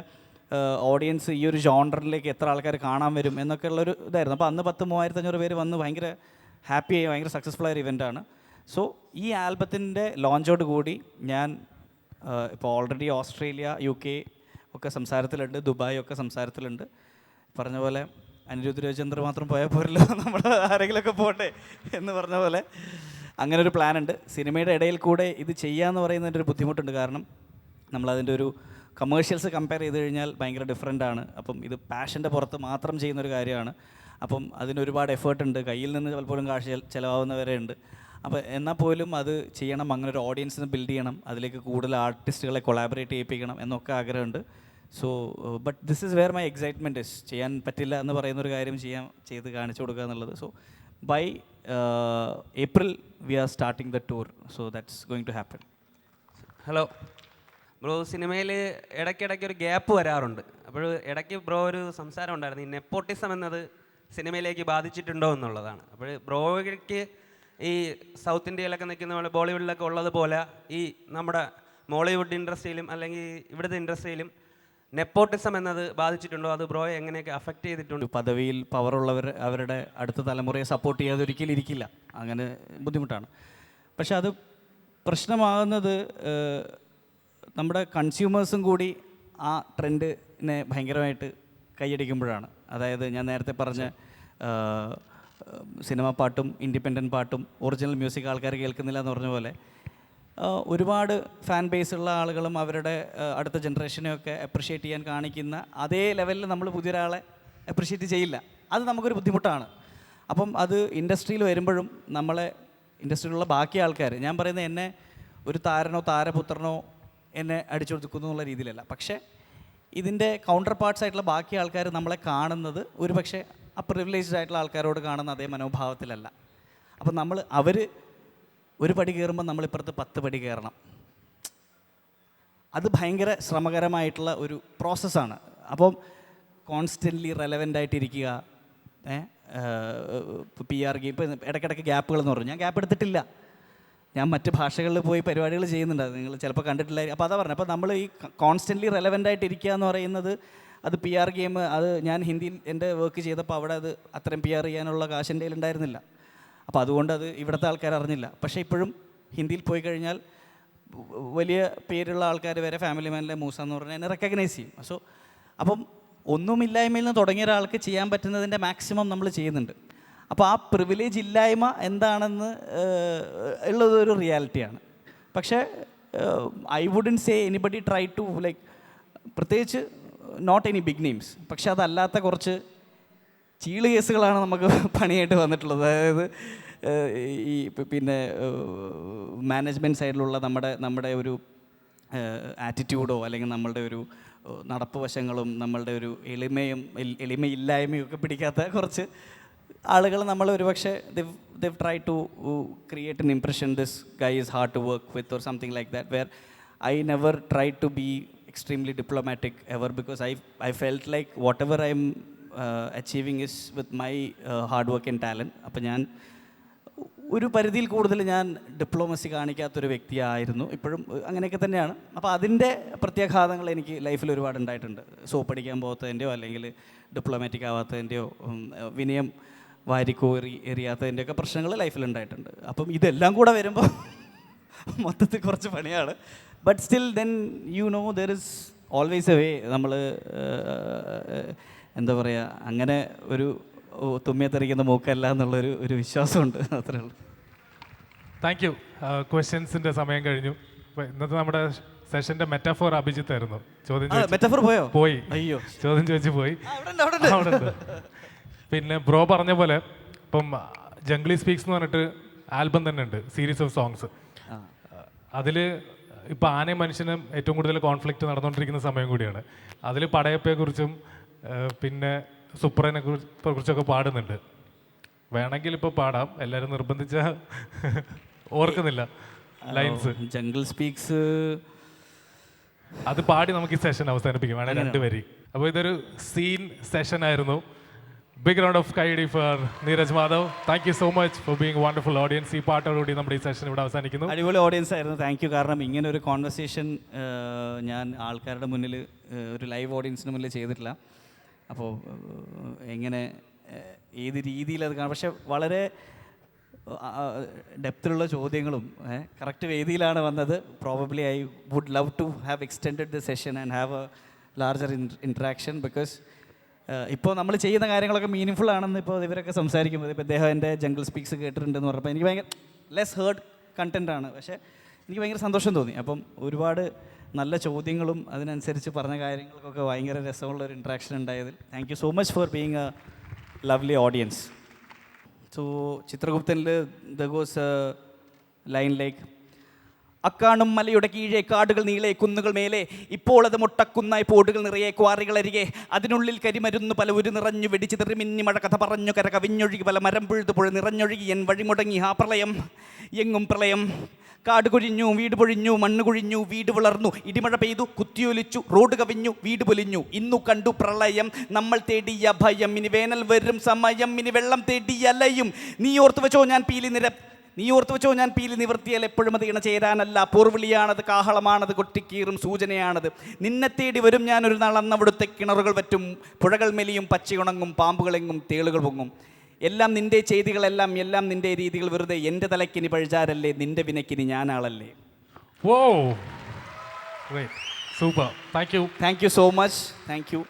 ഓഡിയൻസ് ഈ ഒരു ജോണ്ടറിലേക്ക് എത്ര ആൾക്കാർ കാണാൻ വരും എന്നൊക്കെ ഉള്ളൊരു ഇതായിരുന്നു. അപ്പോൾ അന്ന് 10,000-3,500 പേര് വന്ന് ഭയങ്കര ഹാപ്പിയായി, ഭയങ്കര സക്സസ്ഫുൾ ആയ ഒരു ഇവൻ്റാണ്. സോ ഈ ആൽബത്തിൻ്റെ ലോഞ്ചോട് കൂടി ഞാൻ ഇപ്പോൾ ഓൾറെഡി ഓസ്ട്രേലിയ, UK ഒക്കെ സംസാരത്തിലുണ്ട്, ദുബായ് ഒക്കെ സംസാരത്തിലുണ്ട്. പറഞ്ഞ പോലെ അനിരുദ്ധ് രവിചന്ദ്രൻ മാത്രം പോയാൽ പോരല്ലോ, നമ്മൾ ആരെങ്കിലുമൊക്കെ പോട്ടെ എന്ന് പറഞ്ഞ പോലെ അങ്ങനെ ഒരു പ്ലാൻ ഉണ്ട്. സിനിമയുടെ ഇടയിൽ കൂടെ ഇത് ചെയ്യാന്ന് പറയുന്നതിൻ്റെ ഒരു ബുദ്ധിമുട്ടുണ്ട്. കാരണം നമ്മളതിൻ്റെ ഒരു കമേഴ്ഷ്യൽസ് കമ്പയർ ചെയ്ത് കഴിഞ്ഞാൽ ഭയങ്കര ഡിഫറെൻ്റ് ആണ്. അപ്പം ഇത് പാഷൻ്റെ പുറത്ത് മാത്രം ചെയ്യുന്നൊരു കാര്യമാണ്. അപ്പം അതിനൊരുപാട് എഫേർട്ട് ഉണ്ട്, കയ്യിൽ നിന്ന് പലപ്പോഴും കാശ് ചിലവാകുന്നവരെ ഉണ്ട്. അപ്പോൾ എന്നാൽ പോലും അത് ചെയ്യണം, അങ്ങനെ ഒരു ഓഡിയൻസിന് ബിൽഡ് ചെയ്യണം, അതിലേക്ക് കൂടുതൽ ആർട്ടിസ്റ്റുകളെ കൊളാബറേറ്റ് ചെയ്യിപ്പിക്കണം എന്നൊക്കെ ആഗ്രഹമുണ്ട്. So but this is where my excitement is. ചെയ്യാൻ പറ്റില്ല എന്ന് പറയുന്നൊരു കാര്യം ചെയ്ത് കാണിച്ചു കൊടുക്കുക എന്നുള്ളത്. So by April we are starting the tour, so that's going to happen. Hello bro, സിനിമയിൽ ഇടയ്ക്കിടയ്ക്ക് ഒരു ഗ്യാപ്പ് വരാറുണ്ട്. അപ്പോൾ ഇടയ്ക്ക് ബ്രോ ഒരു സംസാരം ഉണ്ടായിരുന്നു, ഈ നെപ്പോട്ടിസം എന്നത് സിനിമയിലേക്ക് ബാധിച്ചിട്ടുണ്ടോ എന്നുള്ളതാണ്. അപ്പോൾ ബ്രോയ്ക്ക് ഈ സൗത്ത് ഇന്ത്യയിലൊക്കെ നിൽക്കുന്ന പോലെ ബോളിവുഡിലൊക്കെ ഉള്ളതുപോലെ ഈ നമ്മുടെ മോളിവുഡ് ഇൻഡസ്ട്രിയിലും അല്ലെങ്കിൽ ഇവിടുത്തെ ഇൻഡസ്ട്രിയിലും നെപ്പോട്ടിസം എന്നത് ബാധിച്ചിട്ടുണ്ടോ? അത് ബ്രോയെ എങ്ങനെയൊക്കെ അഫക്റ്റ് ചെയ്തിട്ടുണ്ട്? പദവിയിൽ പവറുള്ളവർ അവരുടെ അടുത്ത തലമുറയെ സപ്പോർട്ട് ചെയ്യാതെ ഒരിക്കലും ഇരിക്കില്ല, അങ്ങനെ ബുദ്ധിമുട്ടാണ്. പക്ഷെ അത് പ്രശ്നമാകുന്നത് നമ്മുടെ കൺസ്യൂമേഴ്സും കൂടി ആ ട്രെൻഡിനെ ഭയങ്കരമായിട്ട് കൈയടിക്കുമ്പോഴാണ്. അതായത് ഞാൻ നേരത്തെ പറഞ്ഞ സിനിമ പാട്ടും ഇൻഡിപെൻഡൻറ്റ് പാട്ടും ഒറിജിനൽ മ്യൂസിക് ആൾക്കാർ കേൾക്കുന്നില്ല എന്ന് പറഞ്ഞ പോലെ ഒരുപാട് ഫാൻ ബേസ് ഉള്ള ആളുകളും അവരുടെ അടുത്ത ജനറേഷനെയൊക്കെ അപ്രിഷ്യേറ്റ് ചെയ്യാൻ കാണിക്കുന്ന അതേ ലെവലിൽ നമ്മൾ പുതിയൊരാളെ അപ്രിഷ്യേറ്റ് ചെയ്യില്ല. അത് നമുക്കൊരു ബുദ്ധിമുട്ടാണ്. അപ്പം അത് ഇൻഡസ്ട്രിയിൽ വരുമ്പോഴും നമ്മളെ ഇൻഡസ്ട്രിയിലുള്ള ബാക്കി ആൾക്കാർ, ഞാൻ പറയുന്നത് എന്നെ ഒരു താരനോ താരപുത്രനോ എന്നെ അടിച്ചു കൊടുക്കുന്നു എന്നുള്ള രീതിയിലല്ല, പക്ഷേ ഇതിൻ്റെ കൗണ്ടർ പാർട്സ് ആയിട്ടുള്ള ബാക്കി ആൾക്കാർ നമ്മളെ കാണുന്നത് ഒരു പക്ഷേ ആ പ്രിവിലേജ്ഡ് ആയിട്ടുള്ള ആൾക്കാരോട് കാണുന്ന അതേ മനോഭാവത്തിലല്ല. അപ്പം അവർ ഒരു പടി കയറുമ്പോൾ നമ്മളിപ്പുറത്ത് 10 പടി കയറണം. അത് ഭയങ്കര ശ്രമകരമായിട്ടുള്ള ഒരു പ്രോസസ്സാണ്. അപ്പം കോൺസ്റ്റൻ്റ്ലി റെലവൻ്റ് ആയിട്ടിരിക്കുക. PR ഗെയിം ഇപ്പോൾ ഇടയ്ക്കിടയ്ക്ക് ഗ്യാപ്പുകൾ എന്ന് പറഞ്ഞു, ഞാൻ ഗ്യാപ്പ് എടുത്തിട്ടില്ല. ഞാൻ മറ്റ് ഭാഷകളിൽ പോയി പരിപാടികൾ ചെയ്യുന്നുണ്ട്, അത് നിങ്ങൾ ചിലപ്പോൾ കണ്ടിട്ടില്ലായിരിക്കും. അപ്പോൾ അതാ പറഞ്ഞത്, അപ്പോൾ നമ്മൾ ഈ കോൺസ്റ്റൻ്റ്ലി റെലവൻ്റ് ആയിട്ടിരിക്കുക എന്ന് പറയുന്നത് അത് PR ഗെയിം. അത് ഞാൻ ഹിന്ദിയിൽ എൻ്റെ വർക്ക് ചെയ്തപ്പോൾ അവിടെ അത് അത്രയും PR ചെയ്യാനുള്ള കാശ് എൻ്റെ കയ്യിൽ ഉണ്ടായിരുന്നില്ല. അപ്പോൾ അതുകൊണ്ട് അത് ഇവിടുത്തെ ആൾക്കാർ അറിഞ്ഞില്ല. പക്ഷേ ഇപ്പോഴും ഹിന്ദിയിൽ പോയി കഴിഞ്ഞാൽ വലിയ പേരുള്ള ആൾക്കാർ വരെ ഫാമിലി മാനിലെ മൂസ എന്ന് പറഞ്ഞാൽ എന്നെ റെക്കഗ്നൈസ് ചെയ്യും. സോ അപ്പം ഒന്നുമില്ലായ്മയിൽ നിന്ന് തുടങ്ങിയ ഒരാൾക്ക് ചെയ്യാൻ പറ്റുന്നതിൻ്റെ മാക്സിമം നമ്മൾ ചെയ്യുന്നുണ്ട്. അപ്പോൾ ആ പ്രിവിലേജ് ഇല്ലായ്മ എന്താണെന്ന് ഉള്ളതൊരു റിയാലിറ്റിയാണ്. പക്ഷേ I wouldn't say anybody try to like, പ്രത്യേകിച്ച് നോട്ട് എനി ബിഗ് നെയിംസ്, പക്ഷെ അതല്ലാത്ത കുറച്ച് ചീള് കേസുകളാണ് നമുക്ക് പണിയായിട്ട് വന്നിട്ടുള്ളത്. അതായത് ഈ പിന്നെ മാനേജ്മെൻറ്റ് സൈഡിലുള്ള നമ്മുടെ ഒരു ആറ്റിറ്റ്യൂഡോ അല്ലെങ്കിൽ നമ്മളുടെ ഒരു നടപ്പ് വശങ്ങളും നമ്മളുടെ ഒരു എളിമയില്ലായ്മയും ഒക്കെ പിടിക്കാത്ത കുറച്ച് ആളുകൾ നമ്മൾ ഒരുപക്ഷെ they've tried to create an impression this guy is hard to work with or something like that, where I never tried to be extremely diplomatic ever, because I felt like whatever I'm achieving is with my hard work and talent. അപ്പോൾ ഞാൻ ഒരു പരിധിയിൽ കൂടുതൽ ഞാൻ diplomacy കാണിക്കാത്തൊരു വ്യക്തിയായിരുന്നു, ഇപ്പോഴും അങ്ങനെയൊക്കെ തന്നെയാണ്. അപ്പോൾ അതിൻ്റെ പ്രത്യാഘാതങ്ങൾ എനിക്ക് ലൈഫിൽ ഒരുപാട് ഉണ്ടായിട്ടുണ്ട്. സോപ്പടിക്കാൻ പോകാത്തതിൻ്റെയോ അല്ലെങ്കിൽ ഡിപ്ലോമാറ്റിക് ആവാത്തതിൻ്റെയോ വിനയം വാരിക്കോരി എറിയാത്തതിൻ്റെയൊക്കെ പ്രശ്നങ്ങൾ ലൈഫിലുണ്ടായിട്ടുണ്ട്. അപ്പം ഇതെല്ലാം കൂടെ വരുമ്പോൾ മൊത്തത്തിൽ കുറച്ച് പണിയാണ്. But still then there is always a way. നമ്മൾ എന്താ പറയുക, അങ്ങനെ ഒരു തുമ്മിയത്തെറിക്കുന്ന മൂക്കല്ല എന്നുള്ളൊരു വിശ്വാസമുണ്ട്, അത്രേ ഉള്ളൂ. Thank you. ക്വസ്റ്റ്യൻസിൻ്റെ സമയം കഴിഞ്ഞു. ഇന്നത്തെ നമ്മുടെ സെഷൻ്റെ മെറ്റാഫോർ അഭിജിത്ത് ആയിരുന്നു. മെറ്റാഫോർ പോയി അയ്യോ, ചോദ്യം ചോദിച്ചു പോയി. അവിടെ ഉണ്ട്. പിന്നെ ബ്രോ പറഞ്ഞ പോലെ ഇപ്പം ജംഗ്ലി സ്പീക്സ് എന്ന് പറഞ്ഞിട്ട് ആൽബം തന്നെ ഉണ്ട്, സീരീസ് ഓഫ് സോങ്സ്. അതിൽ ഇപ്പം ആനയും മനുഷ്യനും ഏറ്റവും കൂടുതൽ കോൺഫ്ലിക്റ്റ് നടന്നുകൊണ്ടിരിക്കുന്ന സമയം കൂടിയാണ്. അതിൽ പടയപ്പയെക്കുറിച്ചും പിന്നെ സുപ്രനെ കുറിച്ചൊക്കെ പാടുന്നുണ്ട്. വേണമെങ്കിൽ ഇപ്പോൾ പാടാം, എല്ലാവരും നിർബന്ധിച്ച ഓർക്കുന്നില്ല ലൈൻസ്. ജംഗിൾ സ്പീക്സ് അത് പാടി നമുക്ക് ഈ സെഷൻ അവസാനിപ്പിക്കും, വേണമെങ്കിൽ 2 വരി. അപ്പോൾ ഇതൊരു സീൻ സെഷൻ ആയിരുന്നു. ബിഗ് റൗണ്ട് ഓഫ് കൈഡി for Neeraj Madhav. Thank you so much for being wonderful audience. ഈ പാട്ടോടുകൂടി നമ്മുടെ ഈ സെഷൻ ഇവിടെ അവസാനിക്കുന്നു. അടിപൊളി ഓഡിയൻസ് ആയിരുന്നു. Thank you. കാരണം ഇങ്ങനെ ഒരു കോൺവെർസേഷൻ ഞാൻ ആൾക്കാരുടെ മുന്നിൽ ഒരു ലൈവ് ഓഡിയൻസിന് മുന്നിൽ ചെയ്തിട്ടില്ല. അപ്പോൾ എങ്ങനെ ഏത് രീതിയിൽ അത് കാണാം. പക്ഷെ വളരെ ഡെപ്തിലുള്ള ചോദ്യങ്ങളും കറക്റ്റ് വേദിയിലാണ് വന്നത്. Probably I would love to have extended the session and have a larger interaction. Because ഇപ്പോൾ നമ്മൾ ചെയ്യുന്ന കാര്യങ്ങളൊക്കെ മീനിങ് ആണെന്ന് ഇപ്പോൾ ഇവരൊക്കെ സംസാരിക്കുമ്പോൾ ഇപ്പോൾ ഇദ്ദേഹം എൻ്റെ ജംഗിൾ സ്പീക്സ് കേട്ടിട്ടുണ്ടെന്ന് പറഞ്ഞപ്പോൾ എനിക്ക് ഭയങ്കര ലെസ് ഹേർഡ് കണ്ടൻറ്റാണ്. പക്ഷേ എനിക്ക് ഭയങ്കര സന്തോഷം തോന്നി. അപ്പം ഒരുപാട് നല്ല ചോദ്യങ്ങളും അതിനനുസരിച്ച് പറഞ്ഞ കാര്യങ്ങൾക്കൊക്കെ ഭയങ്കര രസമുള്ളൊരു ഇൻട്രാക്ഷൻ ഉണ്ടായതിൽ thank you so much for being a lovely audience. So ചിത്രഗുപ്തനിൽ ദ ഗോസ് ലൈൻ ലൈക്ക് അക്കാണും മലയുടെ കീഴേ കാടുകൾ നീളെ കുന്നുകൾ മേലെ ഇപ്പോൾ അത് മുട്ടക്കുന്നായി പോടുകൾ നിറയെ ക്വാറികളരികെ അതിനുള്ളിൽ കരിമരുന്ന് പല ഒരു നിറഞ്ഞു വെടിച്ച് തെറിമിന്നി മഴ കഥ പറഞ്ഞു കര കവിഞ്ഞൊഴുകി പല മരം പിഴുതു പുഴ നിറഞ്ഞൊഴുകി എൻ വഴിമുടങ്ങി ആ പ്രളയം എങ്ങും പ്രളയം. കാട് കുഴിഞ്ഞു വീട് പൊഴിഞ്ഞു മണ്ണ് കുഴിഞ്ഞു വീട് വളർന്നു ഇടിമഴ പെയ്തു കുത്തിയൊലിച്ചു റോഡ് കവിഞ്ഞു വീട് പൊലിഞ്ഞു ഇന്നു കണ്ടു പ്രളയം നമ്മൾ തേടിയ ഭയം ഇനി വേനൽ വരും സമയം ഇനി വെള്ളം തേടി അലയും. നീ ഓർത്തു വെച്ചോ ഞാൻ പീലി നിവർത്തിയാൽ എപ്പോഴും അത് ഇണ ചേരാനല്ല. പോർവിളിയാണത് കാഹളമാണത് കൊട്ടിക്കീറും സൂചനയാണത്. നിന്നെ തേടി വരും ഞാനൊരു നാൾ അന്നവിടുത്തെ കിണറുകൾ പറ്റും പുഴകൾ മെലിയും പച്ചയുണങ്ങും പാമ്പുകളെങ്ങും തേളുകൾ പൊങ്ങും. എല്ലാം നിൻ്റെ ചെയ്തികളെല്ലാം എല്ലാം നിൻ്റെ രീതികൾ വെറുതെ എൻ്റെ തലക്കിനി പഴിചാരല്ലേ നിൻ്റെ വിനക്കിനി ഞാനാളല്ലേ. വോ super. Thank you so much. Thank you.